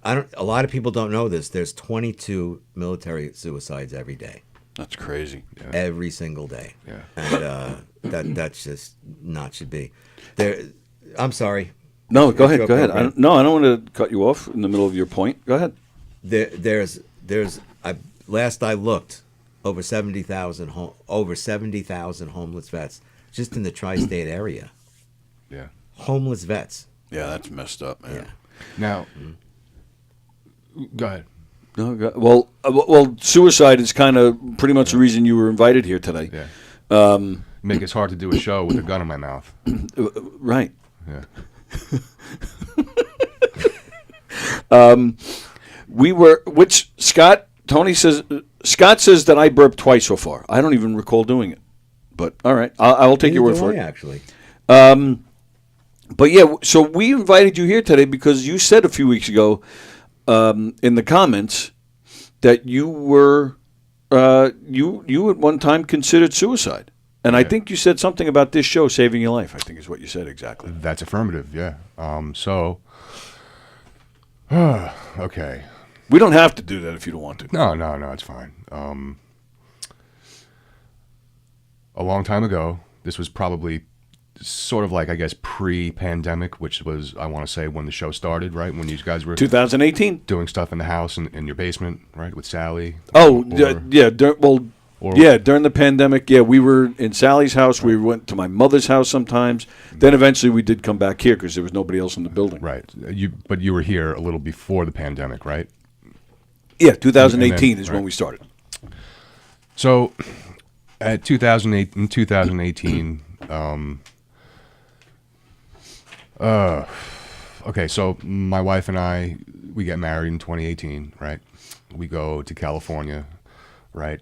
a lot of people don't know this. There's 22 military suicides every day. That's crazy. Yeah. Every single day. Yeah. And that's just not should be. I'm sorry. No, go ahead. Go ahead. I don't want to cut you off in the middle of your point. Go ahead. There's last I looked, over 70,000 homeless vets just in the tri-state area. Yeah. Homeless vets. Yeah, that's messed up, man. Yeah. Now, go ahead. No, well, suicide is kind of pretty much the reason you were invited here today. Yeah. Make it hard to do a show with a gun in my mouth. Right. Yeah. Scott says that I burped twice so far. I don't even recall doing it. But all right, I will take your word for it. Actually. But yeah, so we invited you here today because you said a few weeks ago in the comments that you were you at one time considered suicide. And I think you said something about this show saving your life, I think is what you said exactly. That's affirmative, yeah. Okay. We don't have to do that if you don't want to. No, it's fine. A long time ago, this was probably sort of like, I guess, pre-pandemic, which was, I want to say, when the show started, right? When you guys were 2018 doing stuff in the house in your basement, right, with Sally. Oh, yeah. Well, Or Yeah, during the pandemic, we were in Sally's house. We went to my mother's house sometimes. Then eventually we did come back here because there was nobody else in the building. Right. But you were here a little before the pandemic, right? Yeah, 2018 is right. when we started. So, at 2018, okay, so my wife and I, we get married in 2018, right? We go to California, right?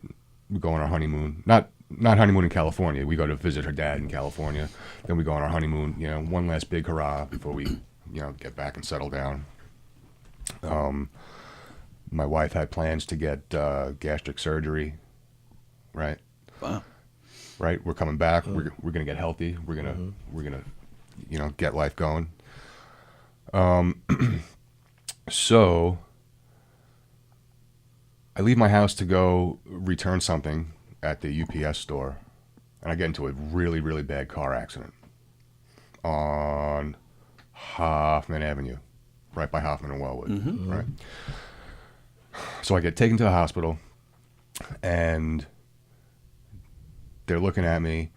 We go on our honeymoon. Not honeymoon in California. We go to visit her dad in California. Then we go on our honeymoon, one last big hurrah before we, get back and settle down. My wife had plans to get gastric surgery, right? Wow. Right, we're coming back. We're gonna get healthy. We're gonna get life going. So I leave my house to go return something at the UPS store, and I get into a really, really bad car accident on Hoffman Avenue, right by Hoffman and Wellwood, right? So I get taken to the hospital, and they're looking at me.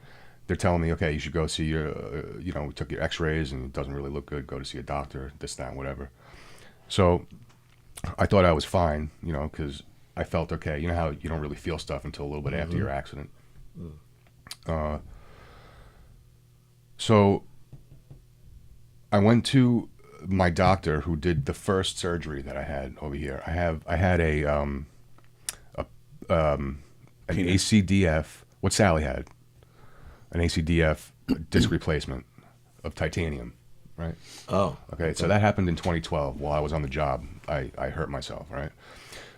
They're telling me, okay, you should go see your, we took your x-rays and it doesn't really look good. Go to see a doctor, this, that, whatever. So I thought I was fine, because I felt okay. You know how you don't really feel stuff until a little bit after your accident. So I went to my doctor who did the first surgery that I had over here. I had an ACDF, what Sally had, an ACDF disc replacement of titanium, right? Oh. Okay, so that happened in 2012 while I was on the job. I hurt myself, right?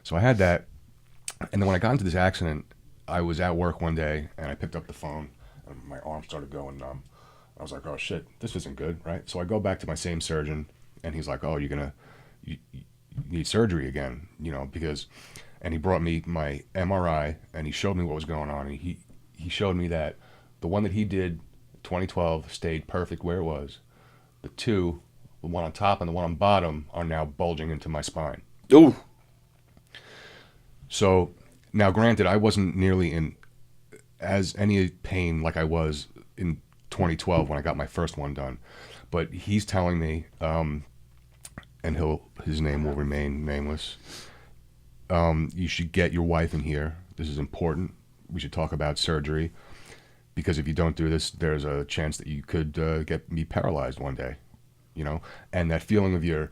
So I had that, and then when I got into this accident, I was at work one day, and I picked up the phone, and my arm started going numb. I was like, oh shit, this isn't good, right? So I go back to my same surgeon, and he's like, oh, you need surgery again, because, and he brought me my MRI, and he showed me what was going on, and he showed me that the one that he did 2012 stayed perfect where it was. The two, the one on top and the one on bottom, are now bulging into my spine. Ooh. So now, granted, I wasn't nearly in as any pain like I was in 2012 when I got my first one done, but he's telling me, and his name will remain nameless. You should get your wife in here. This is important. We should talk about surgery, because if you don't do this, there's a chance that you could get me paralyzed one day, and that feeling of your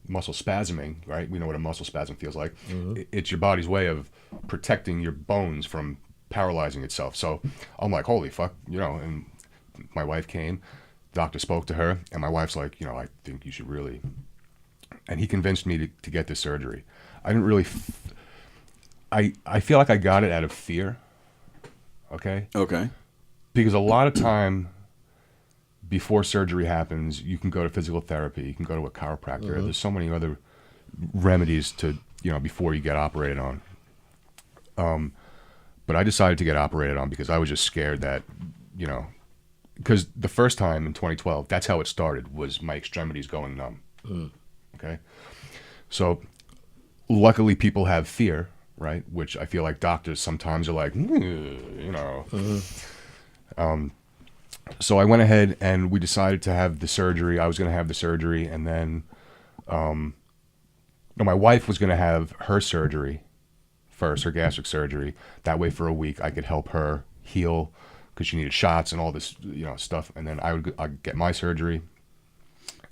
muscle spasming, right? We know what a muscle spasm feels like. It's your body's way of protecting your bones from paralyzing itself. So I'm like, holy fuck, and my wife came, doctor spoke to her, and my wife's like, I think you should really, and he convinced me to get this surgery. I didn't really, I feel like I got it out of fear. Okay? Because a lot of time before surgery happens, you can go to physical therapy, you can go to a chiropractor. There's so many other remedies to, before you get operated on. But I decided to get operated on because I was just scared that, because the first time in 2012, that's how it started, was my extremities going numb. Okay? So luckily people have fear, right? Which I feel like doctors sometimes are like, So I went ahead and we decided to have the surgery. I was going to have the surgery, and then, my wife was going to have her surgery first, her gastric surgery. That way, for a week, I could help her heal because she needed shots and all this, stuff. And then I'd get my surgery,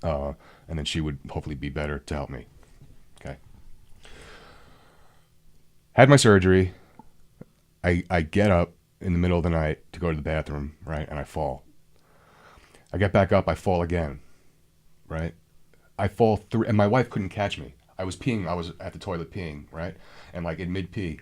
and then she would hopefully be better to help me. Okay. Had my surgery. I get up in the middle of the night to go to the bathroom, right? And I fall. I get back up, I fall again, right? I fall through, and my wife couldn't catch me. I was peeing, I was at the toilet peeing, right? And like in mid-pee,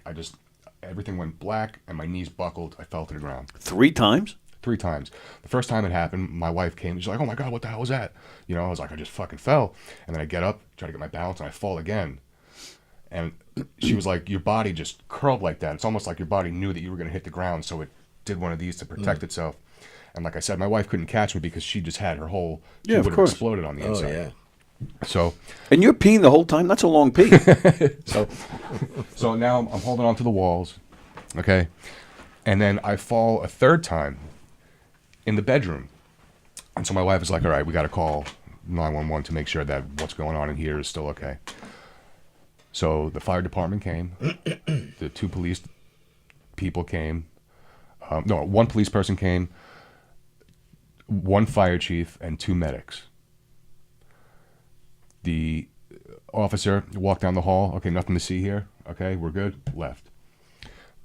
everything went black and my knees buckled. I fell to the ground. 3 times? 3 times. The first time it happened, my wife came, she's like, oh my God, what the hell was that? I was like, I just fucking fell. And then I get up, try to get my balance, and I fall again. And she was like, your body just curled like that. It's almost like your body knew that you were going to hit the ground, so it did one of these to protect itself. And like I said, my wife couldn't catch me because she just had her whole, she would have exploded on the inside. Yeah. So, and you're peeing the whole time? That's a long pee. so now I'm holding on to the walls, Okay? And then I fall a third time in the bedroom. And so my wife is like, all right, we got to call 911 to make sure that what's going on in here is still okay. So the fire department came. The 2 police people came. No, 1 police person came, 1 fire chief, and 2 medics. The officer walked down the hall. Okay, nothing to see here. Okay, we're good. Left.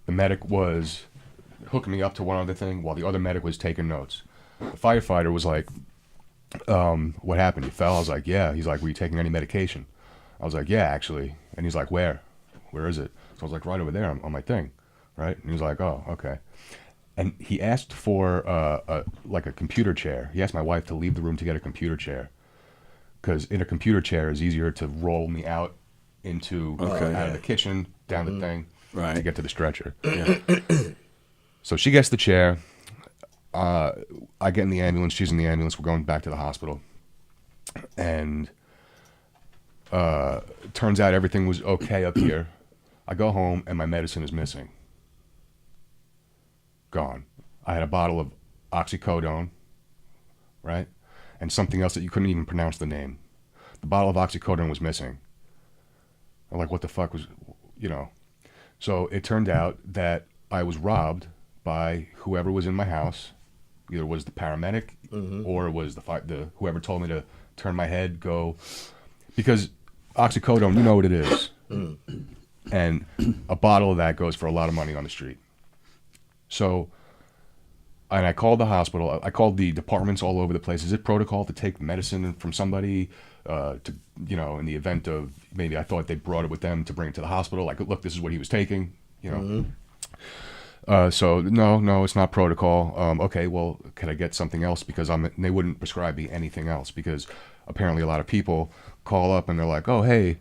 The medic was hooking me up to one other thing while the other medic was taking notes. The firefighter was like, what happened? You fell? I was like, yeah. He's like, were you taking any medication? I was like, yeah, actually. And he's like, where? Where is it? So I was like, right over there on my thing. Right? And he was like, oh, okay. And he asked for a computer chair. He asked my wife to leave the room to get a computer chair. Because in a computer chair is easier to roll me out into out of the kitchen, down the thing, to get to the stretcher. Yeah. So she gets the chair. I get in the ambulance. She's in the ambulance. We're going back to the hospital. And turns out everything was okay up here. I go home and my medicine is missing. Gone. I had a bottle of oxycodone, right? And something else that you couldn't even pronounce the name. The bottle of oxycodone was missing. I'm like, what the fuck was, So it turned out that I was robbed by whoever was in my house. Either was the paramedic or it was the whoever told me to turn my head, go. Because oxycodone, you know what it is. And a bottle of that goes for a lot of money on the street. So, and I called the hospital. I called the departments all over the place. Is it protocol to take medicine from somebody in the event of maybe I thought they brought it with them to bring it to the hospital? Like, look, this is what he was taking, So, no, it's not protocol. Okay, well, can I get something else? Because they wouldn't prescribe me anything else because apparently a lot of people call up and they're like, oh, hey,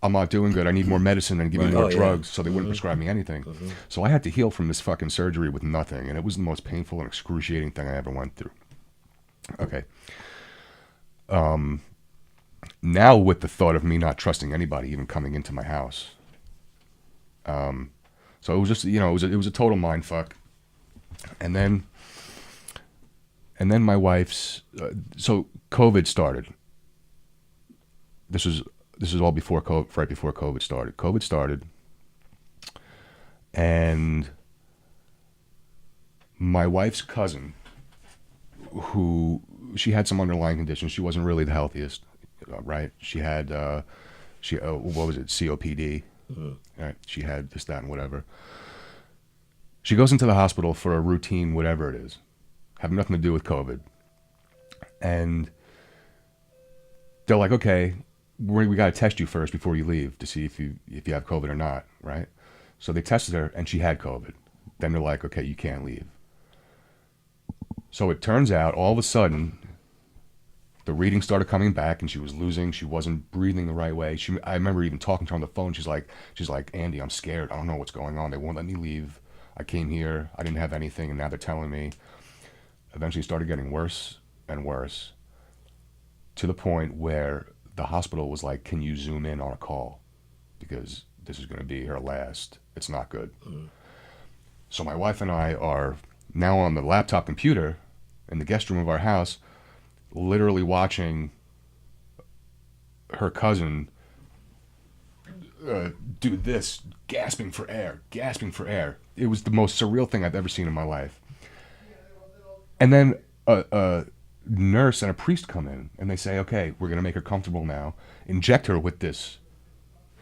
I'm not doing good. I need more medicine and give me more drugs. So they wouldn't prescribe me anything. So I had to heal from this fucking surgery with nothing. And it was the most painful and excruciating thing I ever went through. Okay. Now with the thought of me not trusting anybody even coming into my house. So it was just, it was a total mind fuck. And then my wife's, so COVID started. This was all before COVID, right before COVID started. COVID started, and my wife's cousin, who she had some underlying conditions. She wasn't really the healthiest, right? She had, what was it, COPD. Right? She had this, that, and whatever. She goes into the hospital for a routine, whatever it is, having nothing to do with COVID, and they're like, okay, we got to test you first before you leave to see if you have COVID or not, right? So they tested her and she had COVID. Then they're like, okay, you can't leave. So it turns out all of a sudden the readings started coming back and she wasn't breathing the right way. I remember even talking to her on the phone. She's like, Andy, I'm scared. I don't know what's going on. They won't let me leave. I came here. I didn't have anything. And now they're telling me. Eventually it started getting worse and worse to the point where the hospital was like, can you zoom in on a call? Because this is going to be her last. It's not good. So my wife and I are now on the laptop computer in the guest room of our house, literally watching her cousin do this, gasping for air. It was the most surreal thing I've ever seen in my life. And then a nurse and a priest come in and they say, okay, we're going to make her comfortable now, inject her with this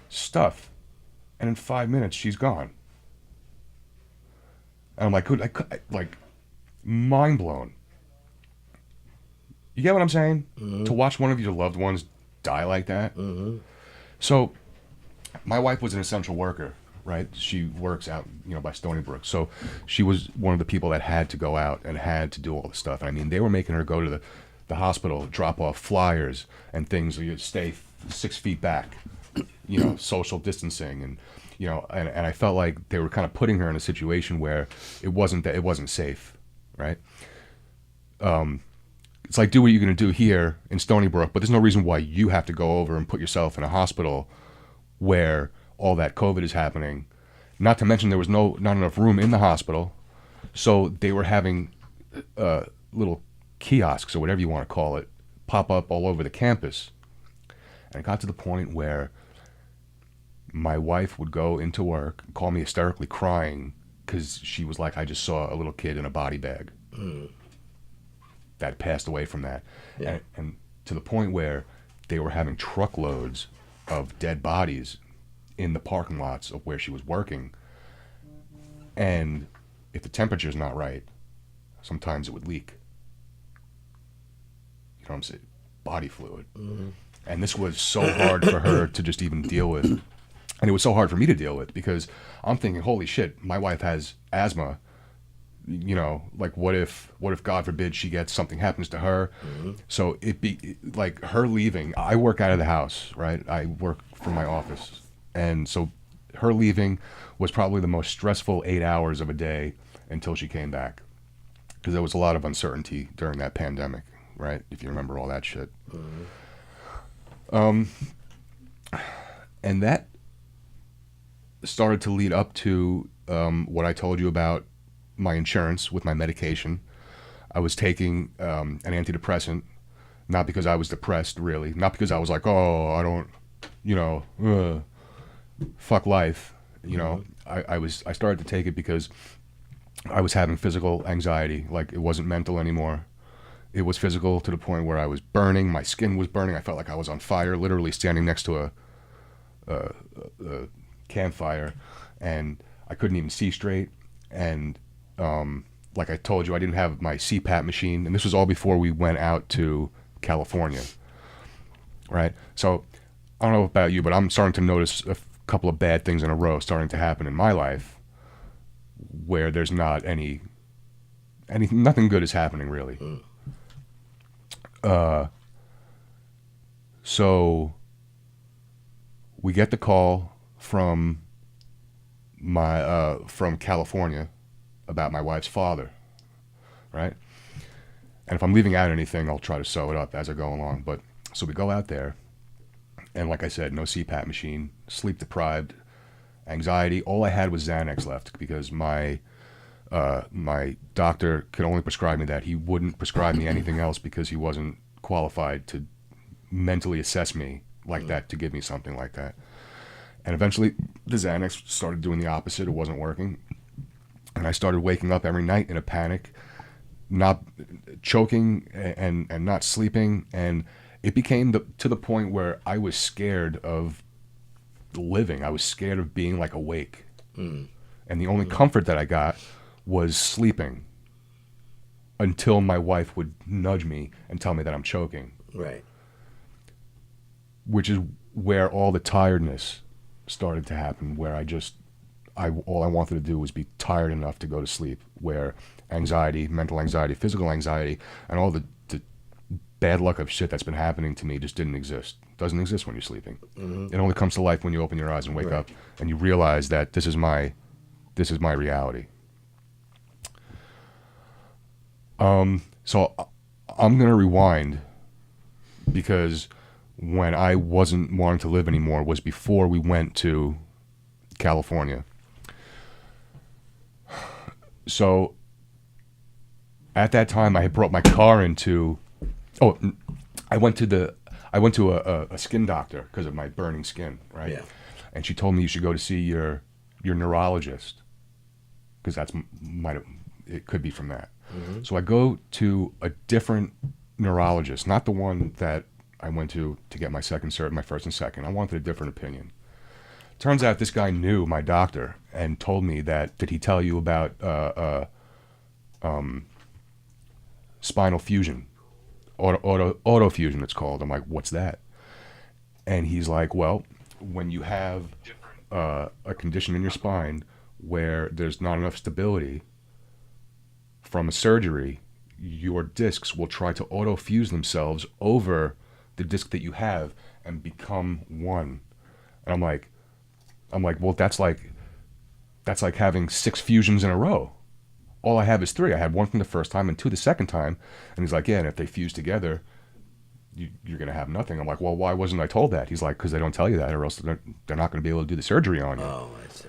stuff, and in 5 minutes she's gone. And I'm like, mind blown. You get what I'm saying? To watch one of your loved ones die like that. So my wife was an essential worker, right? She works out, by Stony Brook. So she was one of the people that had to go out and had to do all the stuff. I mean, they were making her go to the hospital, drop off flyers and things. So you stay 6 feet back, social distancing. And, and I felt like they were kind of putting her in a situation where it wasn't safe, right? It's like, do what you're going to do here in Stony Brook, but there's no reason why you have to go over and put yourself in a hospital where all that COVID is happening Not to mention there was not enough room in the hospital, so they were having little kiosks or whatever you want to call it pop up all over the campus. And it got to the point where my wife would go into work and call me hysterically crying because she was like, I just saw a little kid in a body bag that passed away from that. Yeah. And to the point where they were having truckloads of dead bodies in the parking lots of where she was working. And if the temperature's not right, sometimes it would leak. You know what I'm saying? Body fluid. And this was so hard for her to just even deal with. And it was so hard for me to deal with because I'm thinking, holy shit, my wife has asthma. You know, like what if God forbid something happens to her? So like her leaving, I work out of the house, right? I work from my office. And so her leaving was probably the most stressful 8 hours of a day until she came back. Because there was a lot of uncertainty during that pandemic, right? If you remember all that shit. And that started to lead up to what I told you about my insurance with my medication. I was taking an antidepressant, not because I was depressed, really. Not because I was like, oh, I don't, fuck life. I started to take it because I was having physical anxiety. Like, it wasn't mental anymore. It was physical to the point where I was burning. My skin was burning. I felt like I was on fire, literally standing next to a campfire, and I couldn't even see straight. And like I told you, I didn't have my CPAP machine, and this was all before we went out to California, right? So I don't know about you, but I'm starting to notice a couple of bad things in a row starting to happen in my life where there's not nothing good is happening, really. So we get the call from from California about my wife's father, right? And if I'm leaving out anything, I'll try to sew it up as I go along. But so we go out there, and like I said, no CPAP machine, sleep deprived, anxiety. All I had was Xanax left because my doctor could only prescribe me that. He wouldn't prescribe me anything else because he wasn't qualified to mentally assess me like that, to give me something like that. And eventually the Xanax started doing the opposite. It wasn't working. And I started waking up every night in a panic, not choking and not sleeping. And it became to the point where I was scared of living. I was scared of being like awake. And the only comfort that I got was sleeping until my wife would nudge me and tell me that I'm choking. Right. Which is where all the tiredness started to happen, where all I wanted to do was be tired enough to go to sleep, where anxiety, mental anxiety, physical anxiety, and all the bad luck of shit that's been happening to me just didn't exist. It doesn't exist when you're sleeping. It only comes to life when you open your eyes and wake up and you realize that this is my reality. So I'm going to rewind, because when I wasn't wanting to live anymore was before we went to California. So at that time I had brought my car into, I went to a skin doctor because of my burning skin, right? Yeah. And she told me you should go to see your neurologist, because it could be from that. So I go to a different neurologist, not the one that I went to get my second cert, my first and second. I wanted a different opinion. Turns out this guy knew my doctor and told me that, did he tell you about spinal fusion? Auto fusion, it's called. I'm like, what's that? And he's like, well, when you have a condition in your spine where there's not enough stability from a surgery, your discs will try to auto-fuse themselves over the disc that you have and become one. And I'm like, well, that's like having 6 fusions in a row. All I have is 3. I had 1 from the first time and 2 the second time. And he's like, yeah, and if they fuse together, you're going to have nothing. I'm like, well, why wasn't I told that? He's like, because they don't tell you that, or else they're not going to be able to do the surgery on you. Oh, I see.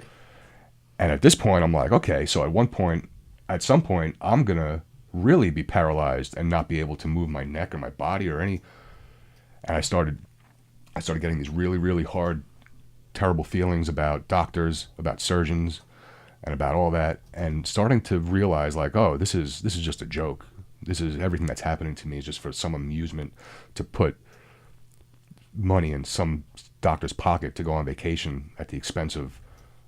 And at this point, I'm like, okay, so at some point, I'm going to really be paralyzed and not be able to move my neck or my body or any. And I started getting these really, really hard, terrible feelings about doctors, about surgeons, and about all that, and starting to realize like, oh, this is just a joke. This is everything that's happening to me is just for some amusement to put money in some doctor's pocket to go on vacation at the expense of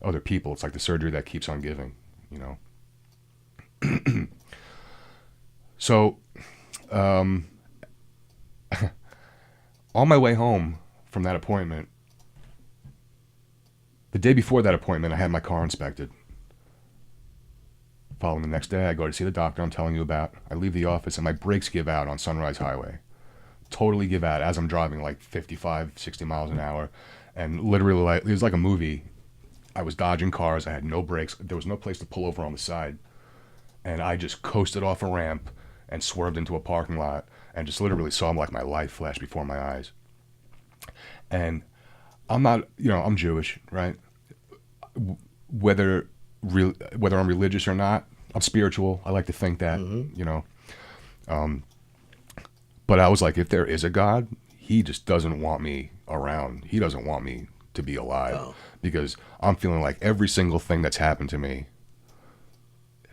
other people. It's like the surgery that keeps on giving, you know. So, on my way home from that appointment, the day before that appointment, I had my car inspected. Following the next day, I go to see the doctor I'm telling you about. I leave the office and my brakes give out on Sunrise Highway. Totally give out as I'm driving like 55, 60 miles an hour. And literally, like, it was like a movie. I was dodging cars. I had no brakes. There was no place to pull over on the side. And I just coasted off a ramp and swerved into a parking lot and just literally saw like my life flash before my eyes. And I'm not, you know, I'm Jewish, right? Whether I'm religious or not, I'm spiritual. I like to think that, you know. But I was like, if there is a God, he just doesn't want me around. He doesn't want me to be alive because I'm feeling like every single thing that's happened to me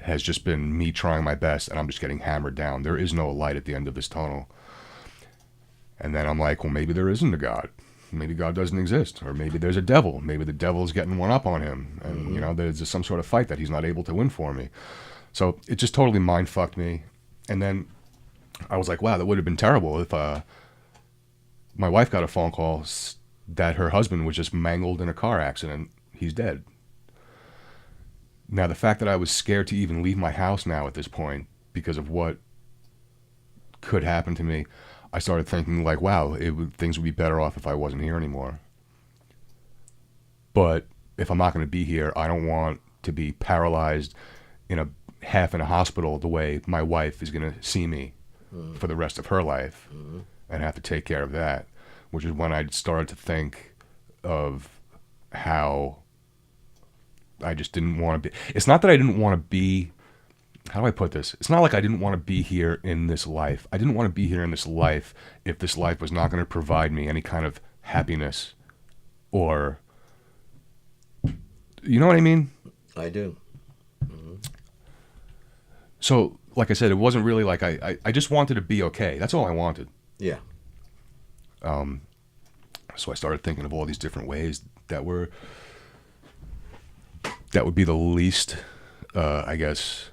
has just been me trying my best and I'm just getting hammered down. There is no light at the end of this tunnel. And then I'm like, well, maybe there isn't a God. Maybe God doesn't exist. Or maybe there's a devil. Maybe the devil's getting one up on him. And, you know, there's just some sort of fight that he's not able to win for me. So it just totally mind fucked me. And then I was like, wow, that would have been terrible if my wife got a phone call that her husband was just mangled in a car accident. He's dead. Now, the fact that I was scared to even leave my house now at this point because of what could happen to me, I started thinking like, wow, things would be better off if I wasn't here anymore. But if I'm not going to be here, I don't want to be paralyzed in a hospital the way my wife is going to see me for the rest of her life and have to take care of that, which is when I started to think of how I just didn't want to be. It's not that I didn't want to be. How do I put this? It's not like I didn't want to be here in this life. I didn't want to be here in this life if this life was not going to provide me any kind of happiness or, you know what I mean? I do. So, like I said, it wasn't really like I just wanted to be okay. That's all I wanted. Yeah. So I started thinking of all these different ways that would be the least, I guess.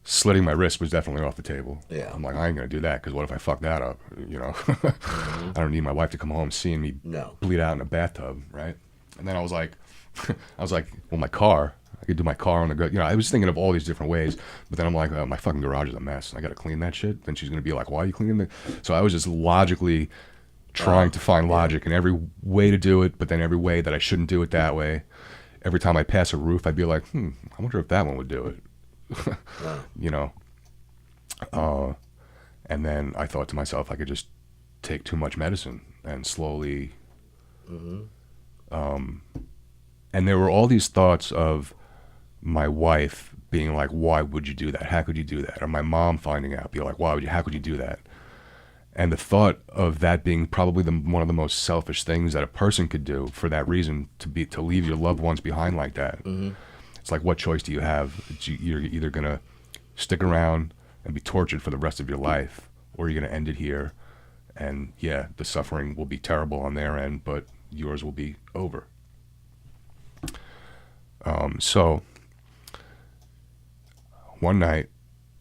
Slitting my wrist was definitely off the table. Yeah. I'm like, I ain't going to do that because what if I fuck that up, you know? I don't need my wife to come home seeing me bleed out in a bathtub, right? And then I was like, well, my car, I could do my car on the go. You know, I was thinking of all these different ways, but then I'm like, my fucking garage is a mess. I got to clean that shit. Then she's going to be like, why are you cleaning it? So I was just logically trying to find logic in every way to do it, but then every way that I shouldn't do it that way. Every time I pass a roof, I'd be like, I wonder if that one would do it. You know, and then I thought to myself, I could just take too much medicine and slowly, and there were all these thoughts of my wife being like, why would you do that? How could you do that? Or my mom finding out, be like, how could you do that? And the thought of that being probably one of the most selfish things that a person could do for that reason, to leave your loved ones behind like that. It's like, what choice do you have? You're either going to stick around and be tortured for the rest of your life, or you're going to end it here. And yeah, the suffering will be terrible on their end, but yours will be over. So one night,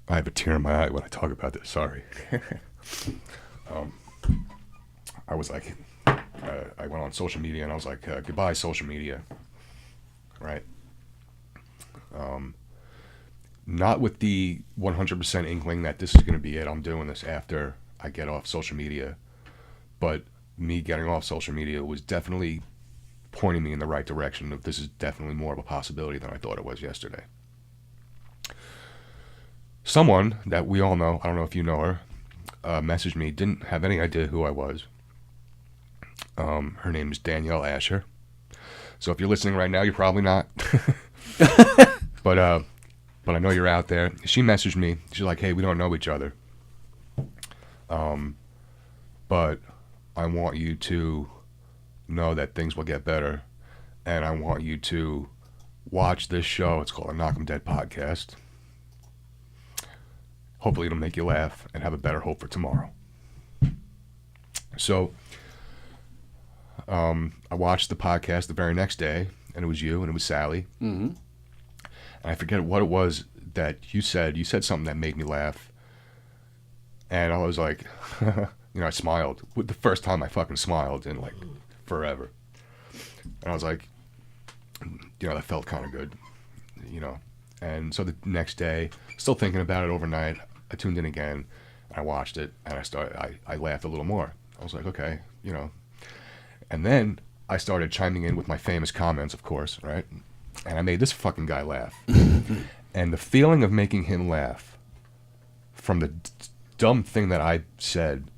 I have a tear in my eye when I talk about this. Sorry. I was like, I went on social media and I was like, goodbye, social media. Right? Not with the 100% inkling that this is going to be it. I'm doing this after I get off social media. But me getting off social media was definitely pointing me in the right direction of this is definitely more of a possibility than I thought it was yesterday. Someone that we all know, I don't know if you know her, messaged me, didn't have any idea who I was. Her name is Danielle Asher. So if you're listening right now, you're probably not. But I know you're out there. She messaged me. She's like, hey, we don't know each other. But I want you to know that things will get better. And I want you to watch this show. It's called a Knock 'em Dead podcast. Hopefully it'll make you laugh and have a better hope for tomorrow. So I watched the podcast the very next day, and it was you and it was Sally. Mm-hmm. And I forget what it was that you said. You said something that made me laugh. And I was like, I smiled. The first time I fucking smiled in like forever. And I was like, that felt kind of good, And so the next day, still thinking about it overnight, I tuned in again, and I watched it, and I laughed a little more. I was like, okay, And then I started chiming in with my famous comments, of course, right? And I made this fucking guy laugh. And the feeling of making him laugh from the dumb thing that I said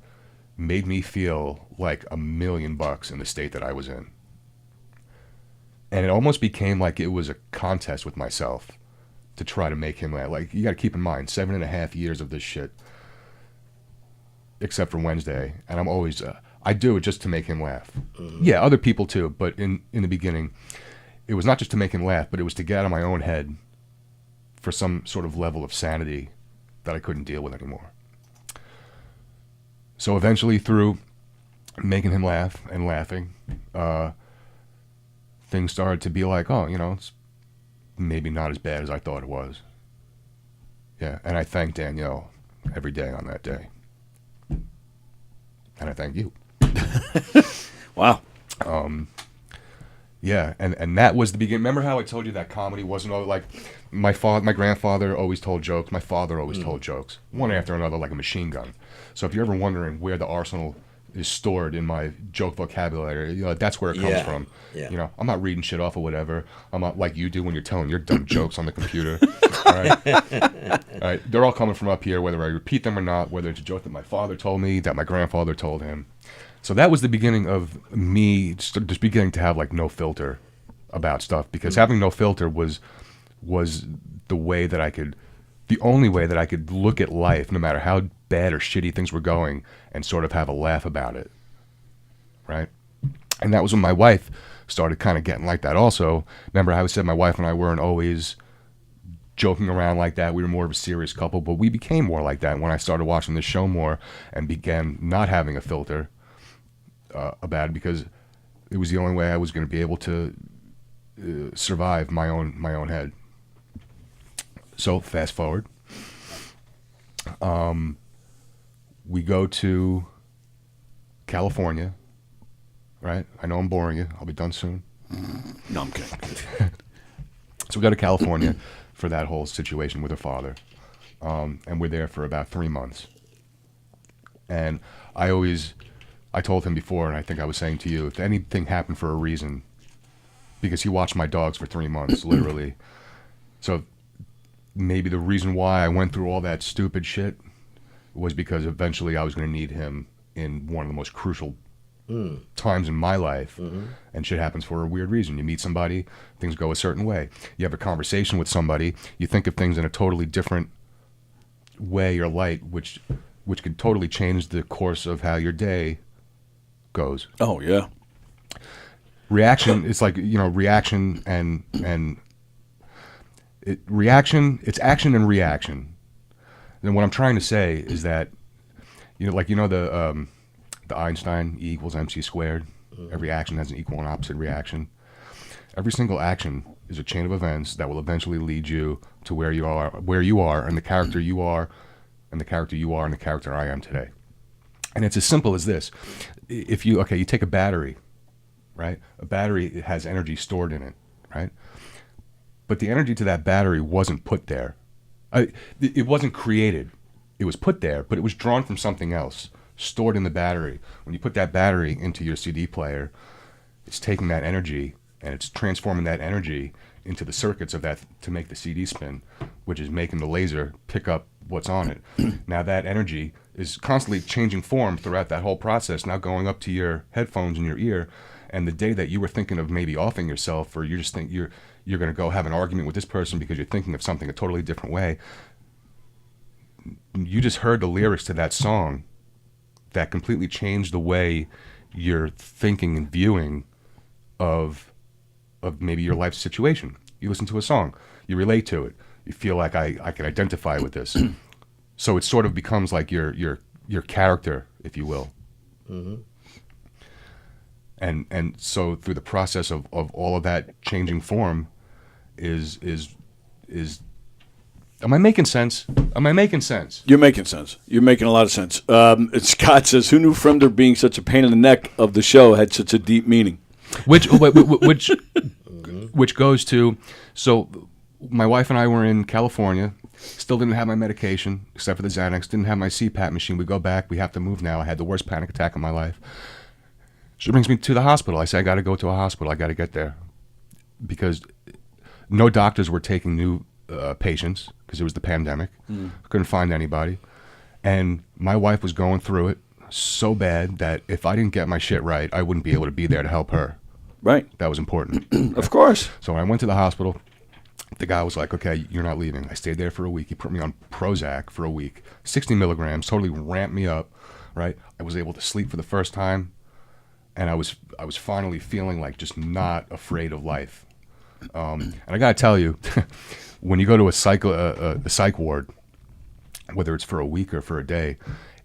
made me feel like $1 million in the state that I was in. And it almost became like it was a contest with myself to try to make him laugh. Like, you got to keep in mind, 7.5 years of this shit, except for Wednesday. And I'm always, I do it just to make him laugh. Mm-hmm. Yeah, other people too. But in the beginning, it was not just to make him laugh, but it was to get out of my own head for some sort of level of sanity that I couldn't deal with anymore. So eventually, through making him laugh and laughing, things started to be like, it's maybe not as bad as I thought it was. Yeah, and I thank Danielle every day on that day. And I thank you. Wow. Yeah, and that was the beginning. Remember how I told you that comedy wasn't all like my grandfather always told jokes, my father always told jokes, one after another like a machine gun. So if you're ever wondering where the arsenal is stored in my joke vocabulary, that's where it comes from. Yeah. I'm not reading shit off or whatever. I'm not like you do when you're telling your dumb jokes on the computer. All right? They're all coming from up here, whether I repeat them or not, whether it's a joke that my father told me, that my grandfather told him. So that was the beginning of me just beginning to have like no filter about stuff, because having no filter was the only way that I could look at life, no matter how bad or shitty things were going, and sort of have a laugh about it, right? And that was when my wife started kind of getting like that also. Remember how I said my wife and I weren't always joking around like that. We were more of a serious couple, but we became more like that when I started watching this show more and began not having a filter about it, because it was the only way I was going to be able to survive my own head. So fast forward. We go to California, right? I know I'm boring you. I'll be done soon. No, I'm kidding. So we go to California for that whole situation with her father. And we're there for about 3 months. And I told him before, and I think I was saying to you, if anything happened for a reason, because he watched my dogs for 3 months, literally. So maybe the reason why I went through all that stupid shit was because eventually I was going to need him in one of the most crucial times in my life. And shit happens for a weird reason. You meet somebody, things go a certain way. You have a conversation with somebody, you think of things in a totally different way or light, which could totally change the course of how your day goes. Oh, yeah. Reaction, it's like, reaction and it's action and reaction. And what I'm trying to say is that, the Einstein E = MC squared. Every action has an equal and opposite reaction. Every single action is a chain of events that will eventually lead you to where you are, and the character you are, and the character you are, and the character I am today. And it's as simple as this. If you take a battery, right? A battery has energy stored in it, right? But the energy to that battery wasn't put there. It wasn't created. It was put there, but it was drawn from something else, stored in the battery. When you put that battery into your CD player, it's taking that energy and it's transforming that energy into the circuits of that to make the CD spin, which is making the laser pick up what's on it. Now that energy is constantly changing form throughout that whole process, now going up to your headphones in your ear. And the day that you were thinking of maybe offing yourself, or you just think you're going to go have an argument with this person because you're thinking of something a totally different way. You just heard the lyrics to that song that completely changed the way you're thinking and viewing of maybe your life situation. You listen to a song, you relate to it, you feel like I can identify with this. So it sort of becomes like your character, if you will. Mm-hmm. And so through the process of all of that changing form is am I making sense? Am I making sense? You're making sense. You're making a lot of sense. Scott says, "Who knew Fremder being such a pain in the neck of the show had such a deep meaning?" Which goes to, so my wife and I were in California, still didn't have my medication except for the Xanax, didn't have my CPAP machine. We go back, we have to move now. I had the worst panic attack of my life. She brings me to the hospital. I say, I got to go to a hospital. I got to get there. Because no doctors were taking new patients because it was the pandemic. Couldn't find anybody. And my wife was going through it so bad that if I didn't get my shit right, I wouldn't be able to be there to help her. Right. That was important. Of course. So when I went to the hospital, the guy was like, okay, you're not leaving. I stayed there for a week. He put me on Prozac for a week. 60 milligrams, totally ramped me up, right? I was able to sleep for the first time. And I was finally feeling like just not afraid of life. And I got to tell you, when you go to a psych ward, whether it's for a week or for a day,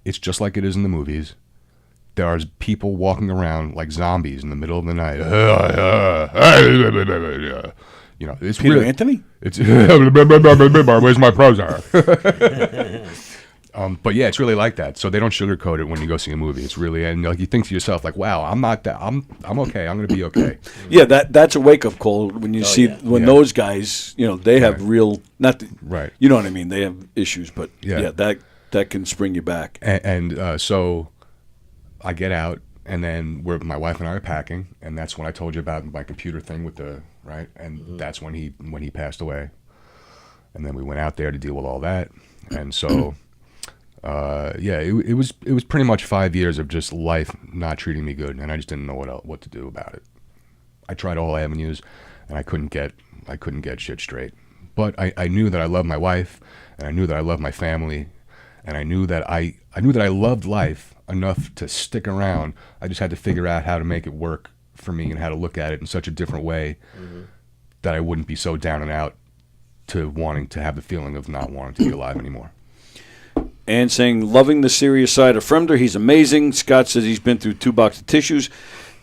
it's just like it is in the movies. There are people walking around like zombies in the middle of the night. You know, it's Peter really, Anthony? It's where's my Prozac? But yeah, it's really like that. So they don't sugarcoat it when you go see a movie. It's really, and like you think to yourself, like, wow, I'm not that. I'm okay. I'm going to be okay. Yeah, that's a wake up call when you see when those guys, you know, they have real right. You know what I mean? They have issues, but yeah, that can spring you back. And so I get out, and then my wife and I are packing, and that's when I told you about my computer thing with the right, and that's when he passed away, and then we went out there to deal with all that, and so. It was pretty much 5 years of just life not treating me good, and I just didn't know what to do about it. I tried all avenues, and I couldn't get shit straight. But I knew that I loved my wife, and I knew that I loved my family, and I knew that I loved life enough to stick around. I just had to figure out how to make it work for me and how to look at it in such a different way that I wouldn't be so down and out to wanting to have the feeling of not wanting to be alive anymore. And saying, loving the serious side of Fremder. He's amazing. Scott says he's been through 2 boxes of tissues.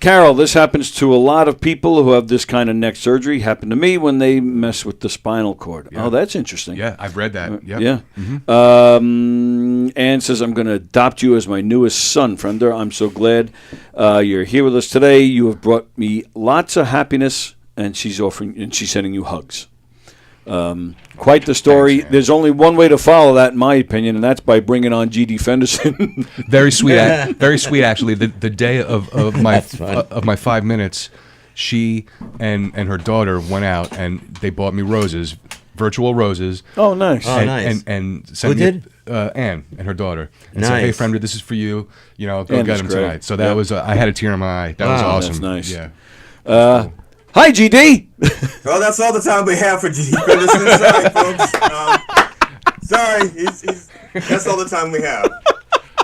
Carol, this happens to a lot of people who have this kind of neck surgery. Happened to me when they mess with the spinal cord. Yeah. Oh, that's interesting. Yeah, I've read that. Yep. Yeah. Ann says, I'm going to adopt you as my newest son, Fremder. I'm so glad you're here with us today. You have brought me lots of happiness, and she's sending you hugs. Quite the story. Thanks, there's only one way to follow that, in my opinion, and that's by bringing on G.D. Fenderson. Very sweet, very sweet. Actually, the day of my 5 minutes, she and her daughter went out and they bought me roses, virtual roses. Oh, nice! Nice. And sent Who me, did? Ann and her daughter. And Nice. said, hey, Fremder, this is for you. You know, go Ann get is them great. tonight. So that was I had a tear in my eye. That was Wow. awesome. That's nice. Yeah. Hi, G.D. Well, that's all the time we have for G.D. Fenderson. Sorry, folks. Sorry, that's all the time we have.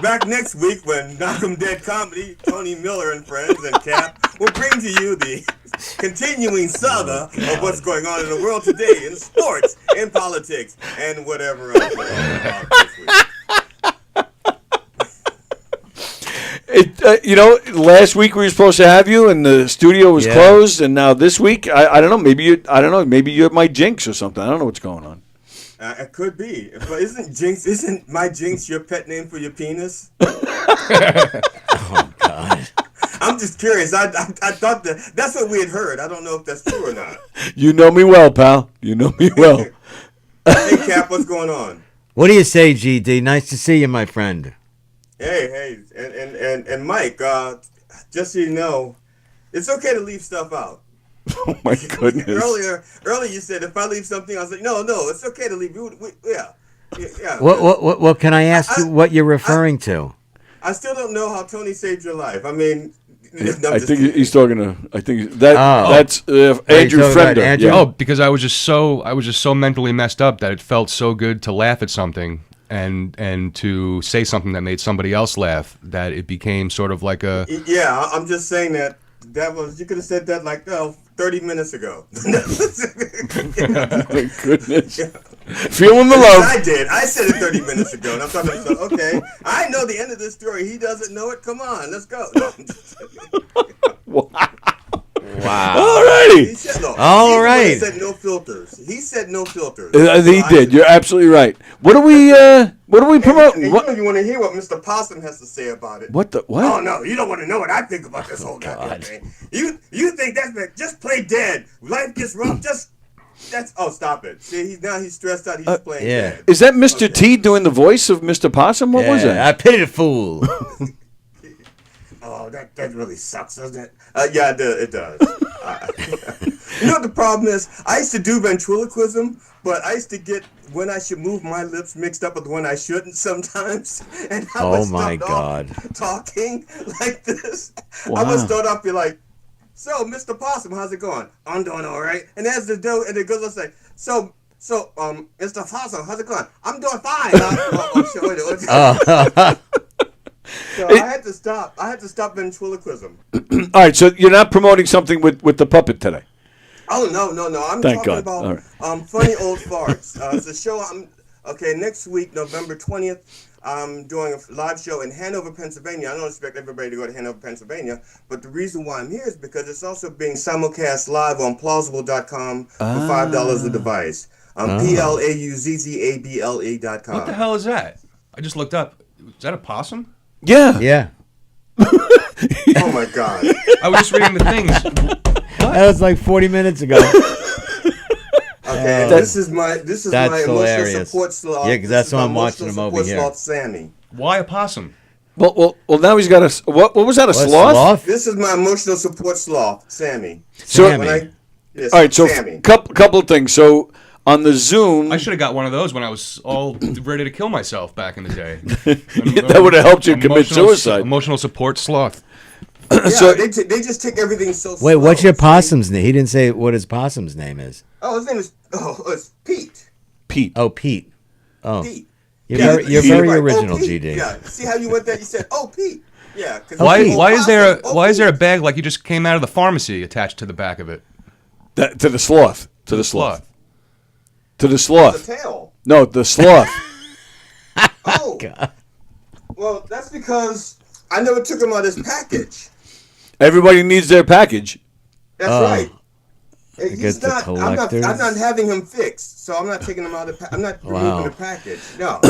Back next week when Knock 'em Dead Comedy, Tony Miller and friends and Cap will bring to you the continuing saga of what's going on in the world today in sports, in politics, and whatever else. Last week we were supposed to have you, and the studio was closed, and now this week, I don't know. Maybe you're my jinx or something. I don't know what's going on. It could be, but isn't my jinx your pet name for your penis? Oh God! I'm just curious. I thought that's what we had heard. I don't know if that's true or not. You know me well, pal. You know me well. Hey, Cap, what's going on? What do you say, GD? Nice to see you, my friend. Hey, and Mike, just so you know, it's okay to leave stuff out. Oh my goodness! Earlier you said if I leave something, I was like, no, it's okay to leave. Yeah. What can I ask you? What you're referring to? I still don't know how Tony saved your life. I mean, I think he's talking to. I think that's Andrew Fremder. Yeah. Oh, because I was just so mentally messed up that it felt so good to laugh at something and to say something that made somebody else laugh that it became sort of like a. Yeah, I'm just saying that you could have said that like 30 minutes ago. Oh my goodness. Yeah. Feeling the love. I did. I said it 30 minutes ago, and I'm talking to myself, okay, I know the end of this story. He doesn't know it. Come on, let's go. Wow. Alrighty. He said no filters. He said no filters. He did. You're absolutely right. What do we promote? You want to hear what Mr. Possum has to say about it? What? Oh no, you don't want to know what I think about this whole goddamn thing. You think just play dead. Life gets rough. Stop it. See, he's stressed out. He's just playing dead. Is that Mr. T doing the voice of Mr. Possum? What was that? I pity the fool. Oh, that really sucks, doesn't it? Yeah, it does. You know what the problem is? I used to do ventriloquism, but I used to get when I should move my lips mixed up with when I shouldn't sometimes. And I would start off talking like this. Wow. I would start off be like, "So, Mr. Possum, how's it going? I'm doing all right." And as the girl will say, "So, Mr. Possum, how's it going? I'm doing fine." So I had to stop. I had to stop ventriloquism. All right, so you're not promoting something with the puppet today. Oh no! I'm talking about funny old farts. It's a show. Next week, November 20th, I'm doing a live show in Hanover, Pennsylvania. I don't expect everybody to go to Hanover, Pennsylvania, but the reason why I'm here is because it's also being simulcast live on plausible.com for $5 a device. PLAUZZABLE.com. What the hell is that? I just looked up. Is that a possum? Yeah. Yeah. Oh my God. I was just reading the things. That was like 40 minutes ago. Okay, this is my hilarious. emotional support sloth. Yeah, because that's why I'm watching him over here. Sloth, Sammy. Why a possum? Well, now he's got a what was that? A sloth? This is my emotional support sloth, Sammy. All right, so Sammy. couple of things. So on the Zoom, I should have got one of those when I was all ready to kill myself back in the day. That would have helped you commit suicide. Emotional support sloth. Yeah, so they just take everything so. Wait, slow. what's your possum's name? He didn't say what his possum's name is. Oh, his name is it's Pete. Pete. Oh, Pete. Oh, Pete. You're very original, Pete. GD. Yeah. See how you went there? You said, "Oh, Pete." Yeah. Why is there a bag like you just came out of the pharmacy attached to the back of it? To the sloth. To the sloth. To the sloth. The tail. No, the sloth. Oh. God. Well, that's because I never took him out of his package. Everybody needs their package. That's right. He's not. I'm not having him fixed, so I'm not taking him out of. I'm not removing the package. No.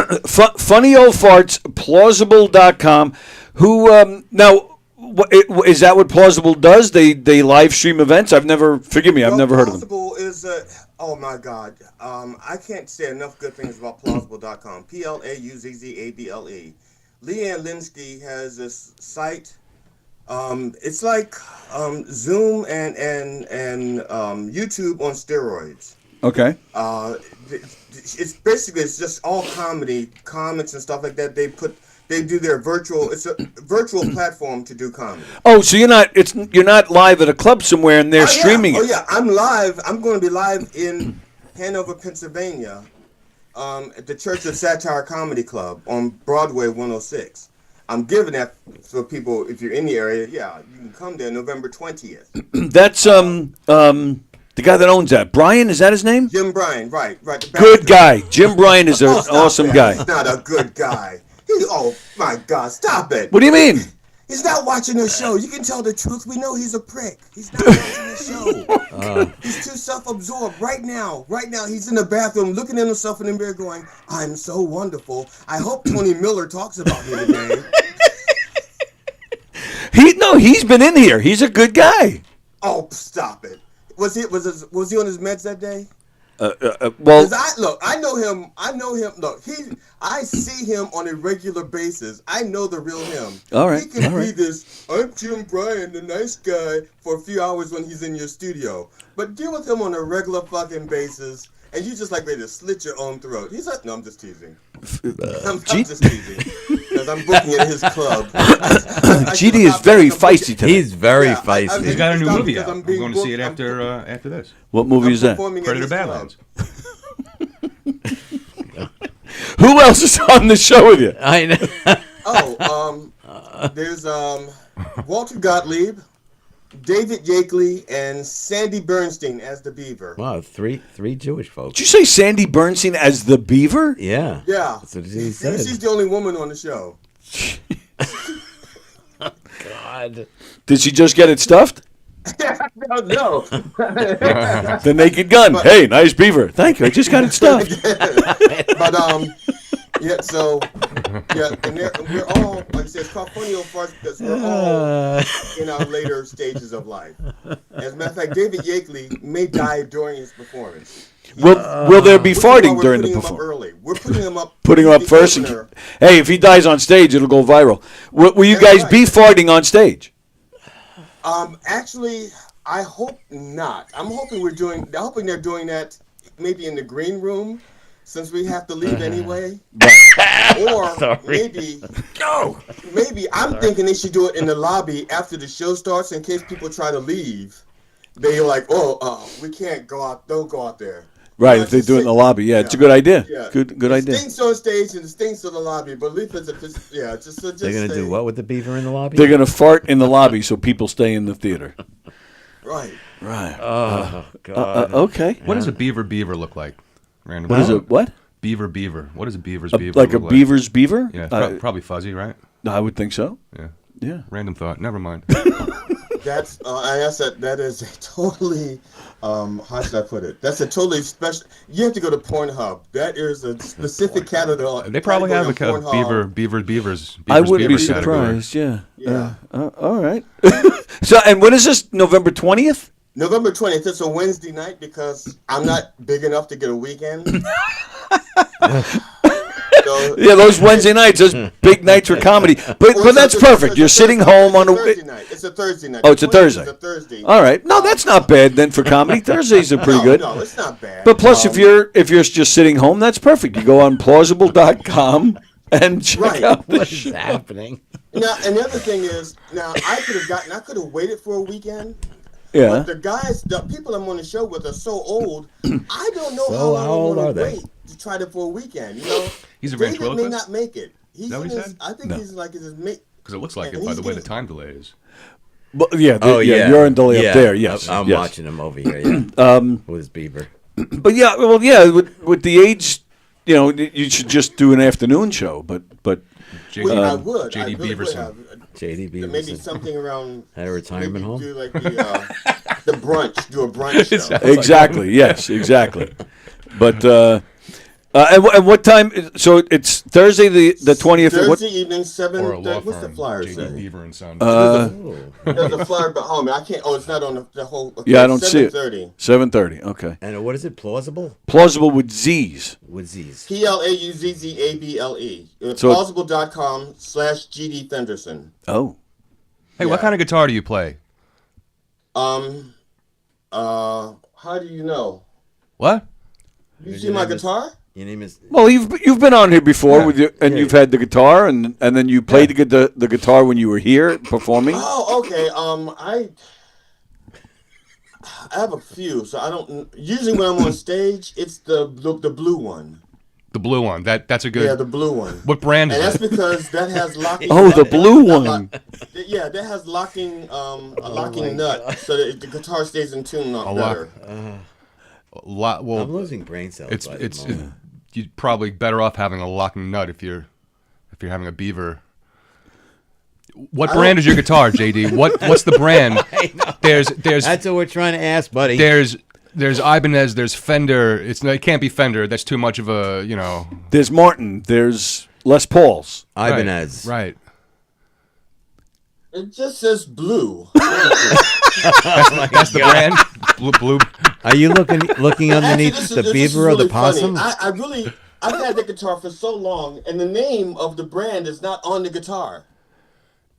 Funny old farts. Plausible.com. Who now? Is that what Plausible does? They live stream events. I've never. Forgive me. I've never heard of them. Plausible is oh my God. I can't say enough good things about Plausible.com. PLAUZZABLE. Leanne Linsky has this site. It's like Zoom and YouTube on steroids. Okay. It's just all comics and stuff like that. They do their virtual. It's a virtual platform to do comedy. Oh, so you're not live at a club somewhere and they're streaming it. Oh yeah, I'm live. I'm going to be live in Hanover, Pennsylvania, at the Church of Satire Comedy Club on Broadway 106. I'm giving that for people if you're in the area. Yeah, you can come there November 20th. That's the guy that owns that. Brian, is that his name? Jim Bryan, right. Good guy. Jim Bryan is an awesome guy. He's not a good guy. Oh my God, stop it. What do you mean? He's not watching the show. You can tell the truth. We know he's a prick. He's not watching the show. He's too self-absorbed. Right now, he's in the bathroom looking at himself in the mirror going, "I'm so wonderful. I hope Tony Miller talks about me today." He's been in here. He's a good guy. Oh, stop it. Was he on his meds that day? Well, I know him. Look, I see him on a regular basis. I know the real him. All right. He can be this, I'm Jim Bryan, the nice guy, for a few hours when he's in your studio. But deal with him on a regular fucking basis, and you just like ready to slit your own throat. He's like, no, I'm just teasing. I'm just teasing. because I'm booking at his club. GD is very feisty today. He's very feisty. He's got a new movie because out. I'm I'm being going to see it booked. after this. What movie is that? Performing at Predator his club. Badlands. Who else is on the show with you? I know. There's Walter Gottlieb, David Yakeley, and Sandy Bernstein as the Beaver. Wow, three Jewish folks. Did you say Sandy Bernstein as the Beaver? Yeah. Yeah. That's what he said. She's the only woman on the show. God. Did she just get it stuffed? No. The Naked Gun. Hey, nice beaver. Thank you. I just got it stuffed. But yeah. So yeah, and we're all, like I said, it's called Funny Old Farts because we're all in our later stages of life. As a matter of fact, David Yakeley may die during his performance. Will there be farting during the performance? performance? We're putting him up. Putting him up the first. opener. Hey, if he dies on stage, it'll go viral. Will you guys be farting on stage? Actually, I hope not. I'm hoping they're doing that maybe in the green room, since we have to leave anyway. Or maybe I'm thinking they should do it in the lobby after the show starts, in case people try to leave. They're like, we can't go out. Don't go out there. Right, if they do it in the lobby, yeah, it's a good idea. Yeah. Good idea. It stinks on stage and it stinks in the lobby, but at least just They're gonna do what with the beaver in the lobby? They're gonna fart in the lobby so people stay in the theater. Right. Oh God. Okay. What does a beaver look like? Random. What is it? What? Beaver. What does a beaver's beaver Like a look beaver's beaver? Yeah, probably fuzzy, right? I would think so. Yeah. Yeah. Random thought. Never mind. That's that is a totally how should I put it? That's a totally special. You have to go to Pornhub. That is a specific category. They probably have a beavers. I wouldn't be surprised. Yeah. All right. So, and when is this? November 20th? November 20th. It's a Wednesday night because I'm not big enough to get a weekend. Yeah, those Wednesday nights, those big nights for comedy. But that's perfect. You're sitting home on a Thursday night. It's a Thursday night. Oh, it's a Thursday. It's a Thursday. All right. No, that's not bad then for comedy. Thursdays are pretty good. No, it's not bad. But plus, if you're just sitting home, that's perfect. You go on plausible.com and check out the show. What's happening? Now, and the other thing is, I could have waited for a weekend. Yeah. But the people I'm on the show with are so old. I don't know So how how old long I are want to they? wait to try to for a weekend. You know, He's a David ventriloquist? may not make it. Is that what he said? I think he's like his mate. Because it looks like it by the way the time delay is. But yeah, yeah. you're in delay up there. Yes, I'm yes. watching him over here. Yeah. With his beaver. But yeah, with the age, you should just do an afternoon show. But I would. J.D. I really would Beaverson. have. J.D. Beaverson. Maybe something around. At a retirement home. Do like the brunch. Do a brunch show. Exactly. Yes. Exactly. But and what time? So it's Thursday the 20th. Thursday evening, 7. Or a law What's the firm, flyer J.D. say? Beaver and Son. There's a flyer, but I can't. Oh, it's not on the whole. Okay, Yeah, I don't see it. 7:30. 7:30. Okay. And what is it? Plausible? Plausible with Z's. With Z's. PLAUZZABLE. So- Plausible.com/GD Fenderson. Oh. Hey, what kind of guitar do you play? How do you know? What? You see my guitar? Your name is. Well, you've been on here before with you've had the guitar and then you played the guitar when you were here performing. Oh, okay. I have a few, so I don't. Usually when I'm on stage, it's the blue one. The blue one. That's a good. Yeah, the blue one. What brand is And that's it? because that has locking. Oh, the blue one. Yeah, that has locking a locking nut, so that the guitar stays in tune a lot better. Well, I'm losing brain cells. You're probably better off having a locking nut if you're having a beaver. What brand is your guitar, JD? What's the brand? There's That's what we're trying to ask, buddy. There's Ibanez, there's Fender. It can't be Fender. That's too much of a, There's Martin. There's Les Paul's. Ibanez. Right. It just says blue. That's the brand. Blue. Are you looking underneath Actually, the beaver or the possum? I've had the guitar for so long, and the name of the brand is not on the guitar.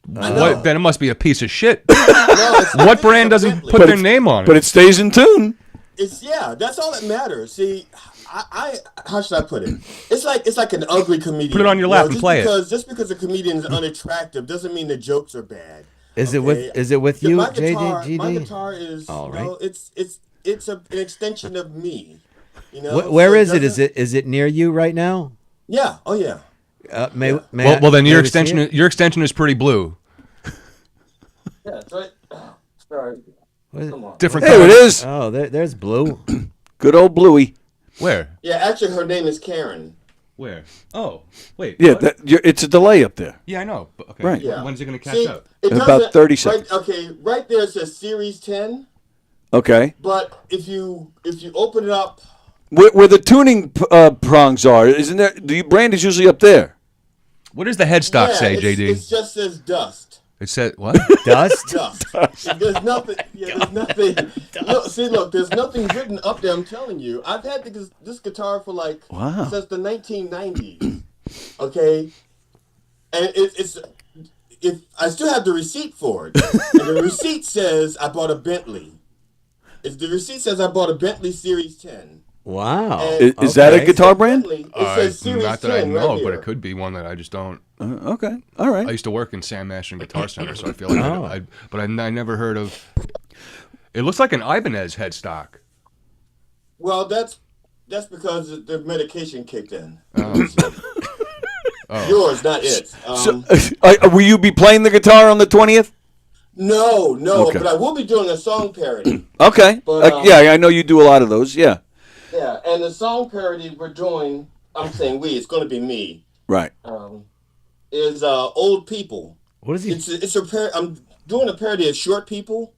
What? Then it must be a piece of shit. No, What brand doesn't put their name on it? But it stays in tune. That's all that matters. See, how should I put it? It's like an ugly comedian. Put it on your lap and play it. Just because a comedian is unattractive doesn't mean the jokes are bad. Is it with you, my guitar, JD? My guitar is all right. It's an extension of me. You know. Where is it? Is it near you right now? Yeah. Oh yeah. Well, then your extension is pretty blue. Yeah, it's right. Sorry. Come on. Different. There it is. Oh, there's Blue. Good old Bluey. Where? Yeah, actually, her name is Karen. Where? Oh, wait. Yeah, it's a delay up there. Yeah, I know. But, okay. Right. Yeah. When's it going to catch up? In about 30 seconds. Right there it says Series 10. Okay. But if you open it up, Where the tuning prongs are, isn't there? The brand is usually up there. What does the headstock say, JD? It just says dust. It said what? Dust? Dust. There's nothing. Yeah, there's nothing. Look, there's nothing written up there. I'm telling you, I've had this guitar for since the 1990s. Okay, and if I still have the receipt for it, and the receipt says I bought a Bentley. The receipt says I bought a Bentley Series 10. Wow. Is that a guitar brand? It says Series not that I 10 know, right but here. it could be one that I just don't. Okay, all right. I used to work in Sam Mashing Guitar Center, so I feel like I never heard of. It looks like an Ibanez headstock. Well, that's because the medication kicked in. Yours, not it. Will you be playing the guitar on the 20th? No, Okay. but I will be doing a song parody. Okay. But, yeah, I know you do a lot of those. Yeah. Yeah, and the song parody we're doing, I'm saying it's going to be me. Right. Is Old People. What is he? I'm doing a parody of Short People.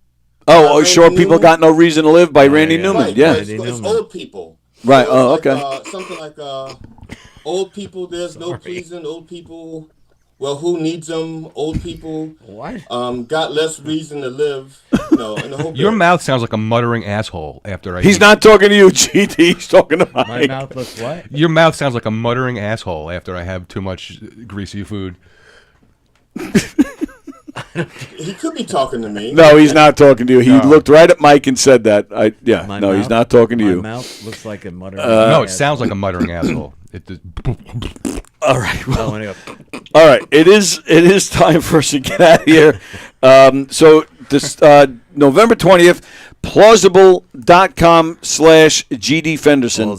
Short People Newman. Got No Reason to Live by Randy Newman. Right, Yeah. it's Old People. Right. So it's Okay. Something like Old People, there's no pleasing. Old people, well, who needs them? Old people. What? Got less reason to live. And the whole Your bit. mouth sounds like a muttering asshole after I. He's not talking to you, GD. He's talking to Mike. My mouth looks what? Your mouth sounds like a muttering asshole after I have too much greasy food. He could be talking to me. No, he's not talking to you. He looked right at Mike and said that. He's not talking to you. My mouth looks like a muttering. No, it sounds like a muttering asshole. All right. Well, Oh, all right. It is time for us to get out of here. So this November 20th, plausible.com/GD Fenderson.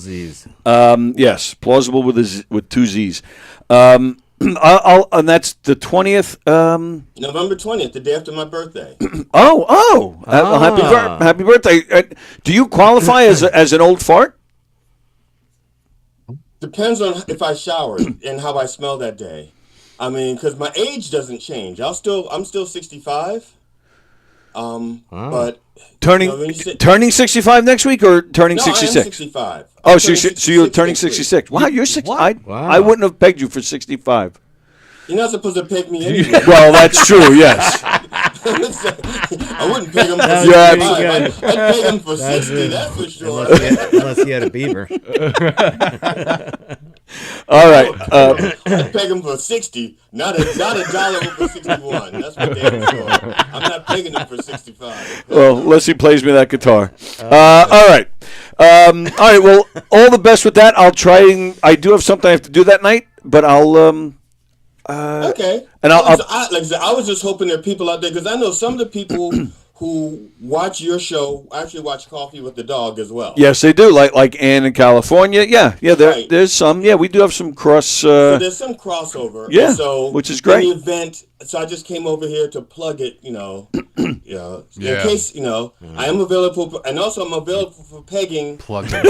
Yes, plausible with two Z's. And that's the 20th. November 20th, the day after my birthday. Happy birthday. Do you qualify as an old fart? Depends on if I showered and how I smell that day. I mean, because my age doesn't change. I'm still 65. But turning 65 next week or turning 66? I am 65. Oh, so you're turning 66. Wow, you're 60. I wouldn't have pegged you for 65. You're not supposed to peg me anyway. Well, that's true. Yes. I wouldn't peg him for Yeah, 65. I'd peg him for 60. That's for sure. Unless he had a beaver. All right. I'd peg him for 60, not a dollar over 61. That's what they're for. I'm not pegging him for 65. Well, unless he plays me that guitar. All right. All right. Well, all the best with that. I'll try and I do have something I have to do that night, but I'll. Okay. And like I said, I was just hoping there are people out there because I know some of the people who watch your show actually watch Coffee with the Dog as well. Yes, they do. Like Ann in California. Yeah. There's some. Yeah, we do have some cross. So there's some crossover. Yeah, and so which is great. In the event, so I just came over here to plug it. In case I am available, and also I'm available for pegging. Plug it.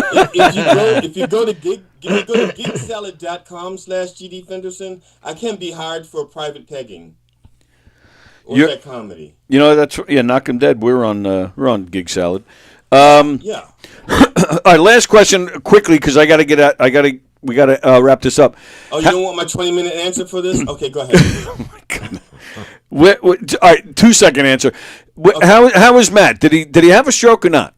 If you go to gigsalad.com/GD Fenderson, I can be hired for private pegging. Or that comedy. That's Knock 'em Dead. We're on Gig Salad. Yeah. All right, last question quickly because I got to get out. We got to wrap this up. Oh, you don't want my 20-minute answer for this? Okay, go ahead. Oh my God. All right, 2-second answer. Okay. How is Matt? Did he have a stroke or not?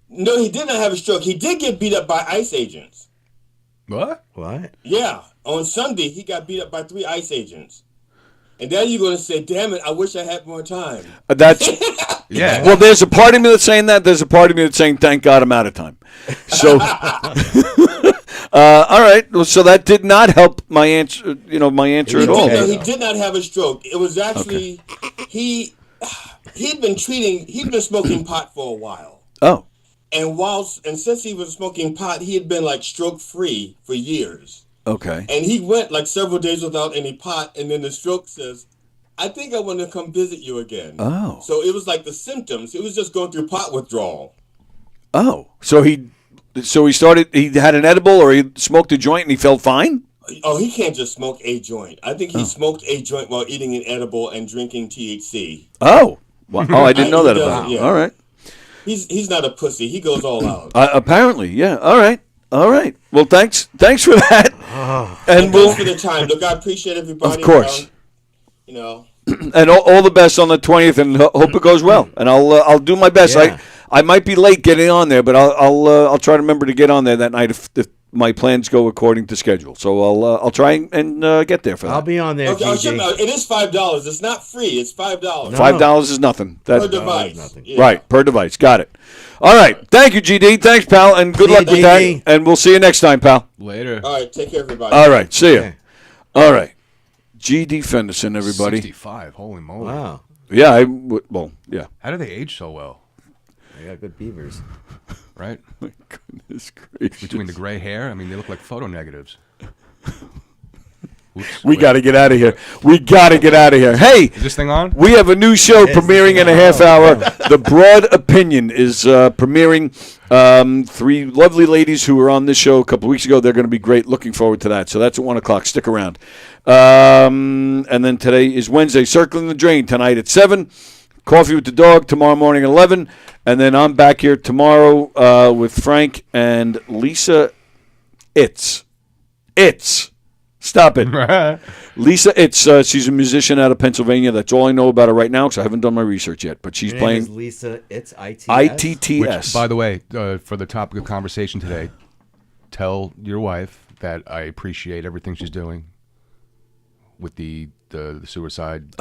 No, he did not have a stroke. He did get beat up by ICE agents. What? Yeah, on Sunday he got beat up by 3 ICE agents. And then you're going to say, damn it, I wish I had more time. That's Yeah. Well, there's a part of me that's saying that. There's a part of me that's saying, thank God I'm out of time. So, all right. Well, so that did not help my answer. My answer at all. He did not have a stroke. It was actually he'd been smoking pot for a while. Oh. And since he was smoking pot, he had been like stroke free for years. Okay. And he went like several days without any pot, and then the stroke says, I think I want to come visit you again. Oh. So it was like the symptoms. It was just going through pot withdrawal. Oh. So he had an edible or he smoked a joint and he felt fine? Oh, he can't just smoke a joint. I think he smoked a joint while eating an edible and drinking THC. Oh. Well, I didn't know that about him. Yeah. All right. He's not a pussy. He goes all out. Apparently, yeah. All right. Well, thanks for that. And thanks for the time. Look, I appreciate everybody. Of course. And all the best on the 20th, and hope it goes well. And I'll do my best. Yeah. I might be late getting on there, but I'll try to remember to get on there that night if my plans go according to schedule. So I'll try and get there for that. I'll be on there. Okay, it is $5. It's not free. It's $5. $5 is nothing. Per device. Yeah. Right, per device. Got it. All right. Thank you, GD. Thanks, pal, and good luck with that. And we'll see you next time, pal. Later. All right, take care, everybody. All right, see ya. All right. GD Fenderson, everybody. 65. Holy moly. Wow. Yeah, yeah. How do they age so well? They got good beavers. Right? My goodness gracious. Between the gray hair, I mean, they look like photo negatives. Oops, We got to get out of here. Hey, is this thing on? We have a new show premiering in a half hour. The Broad Opinion is premiering. Three lovely ladies who were on this show a couple weeks ago. They're going to be great. Looking forward to that. So that's at 1 o'clock. Stick around. And then today is Wednesday. Circling the Drain tonight at 7. Coffee with the Dog tomorrow morning at 11. And then I'm back here tomorrow with Frank and Lisa Stop it. Lisa she's a musician out of Pennsylvania. That's all I know about her right now because I haven't done my research yet. But she's Her name playing. is Lisa ITTS. ITTS. Which, by the way, for the topic of conversation today, tell your wife that I appreciate everything she's doing with the suicide.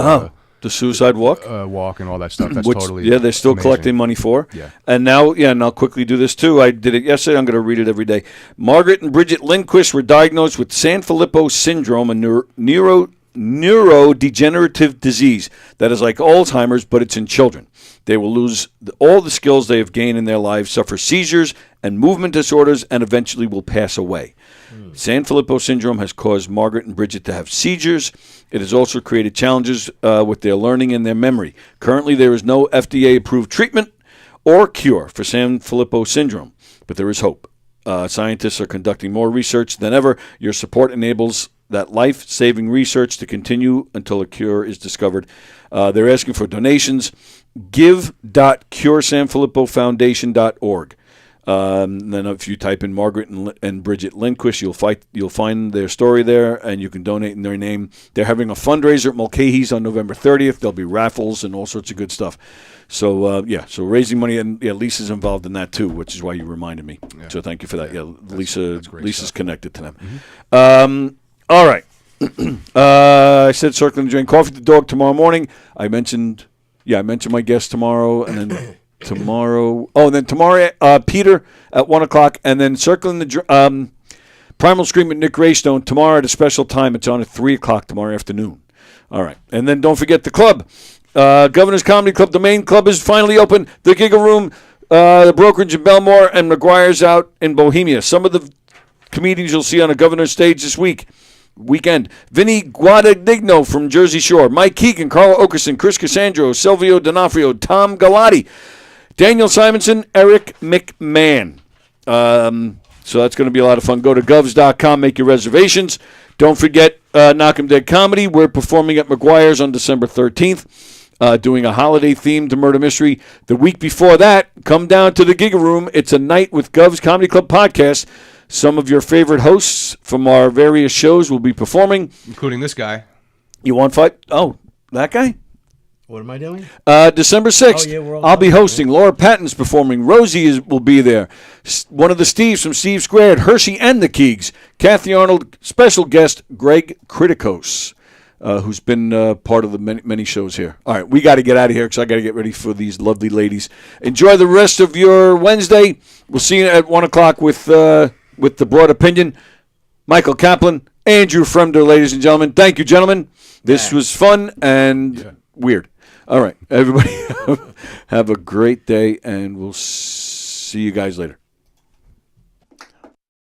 The suicide walk? Walk and all that stuff. That's Which, totally yeah, they're still amazing. collecting money for. Yeah. And now, and I'll quickly do this too. I did it yesterday. I'm going to read it every day. Margaret and Bridget Lindquist were diagnosed with Sanfilippo syndrome, a neurodegenerative disease that is like Alzheimer's, but it's in children. They will lose all the skills they have gained in their lives, suffer seizures and movement disorders, and eventually will pass away. Sanfilippo syndrome has caused Margaret and Bridget to have seizures. It has also created challenges with their learning and their memory. Currently, there is no FDA-approved treatment or cure for Sanfilippo syndrome, but there is hope. Scientists are conducting more research than ever. Your support enables that life-saving research to continue until a cure is discovered. They're asking for donations. Give.curesanfilippofoundation.org. Then if you type in Margaret and Bridget Lindquist, you'll find their story there, and you can donate in their name. They're having a fundraiser at Mulcahy's on November 30th. There'll be raffles and all sorts of good stuff. So, so raising money, and Lisa's involved in that too, which is why you reminded me. Yeah. So thank you for that. Yeah, Lisa's stuff. Connected to them. Mm-hmm. All right. I said Circling the Drain. Coffee with the Dog tomorrow morning. I mentioned my guest tomorrow, and then tomorrow. Oh, and then tomorrow, Peter at 1 o'clock, and then Circling the Primal Scream with Nick Greystone tomorrow at a special time. It's on at 3 o'clock tomorrow afternoon. All right, and then don't forget the club, Governor's Comedy Club. The main club is finally open. The Giga Room, the Brokerage in Belmore, and McGuire's out in Bohemia. Some of the comedians you'll see on a Governor's stage this weekend. Vinny Guadagnino from Jersey Shore, Mike Keegan, Carla Okerson, Chris Cassandro, Silvio D'Onofrio, Tom Galati, Daniel Simonson, Eric McMahon. So that's going to be a lot of fun. Go to govs.com, make your reservations. Don't forget Knock 'em Dead Comedy. We're performing at McGuire's on December 13th, doing a holiday-themed murder mystery. The week before that, come down to the Giga Room. It's a night with Gov's Comedy Club podcast. Some of your favorite hosts from our various shows will be performing. Including this guy. You want fight? Oh, that guy? What am I doing? December 6th, I'll be hosting. Laura Patton's performing. Rosie will be there. One of the Steves from Steve Squared, Hershey and the Keegs. Kathy Arnold, special guest Greg Kritikos. who's been part of the many shows here. All right, we got to get out of here because I got to get ready for these lovely ladies. Enjoy the rest of your Wednesday. We'll see you at 1 o'clock with the Broad Opinion. Michael Kaplan, Andrew Fremder, ladies and gentlemen. Thank you, gentlemen. This was fun and weird. All right, everybody, have a great day, and we'll see you guys later.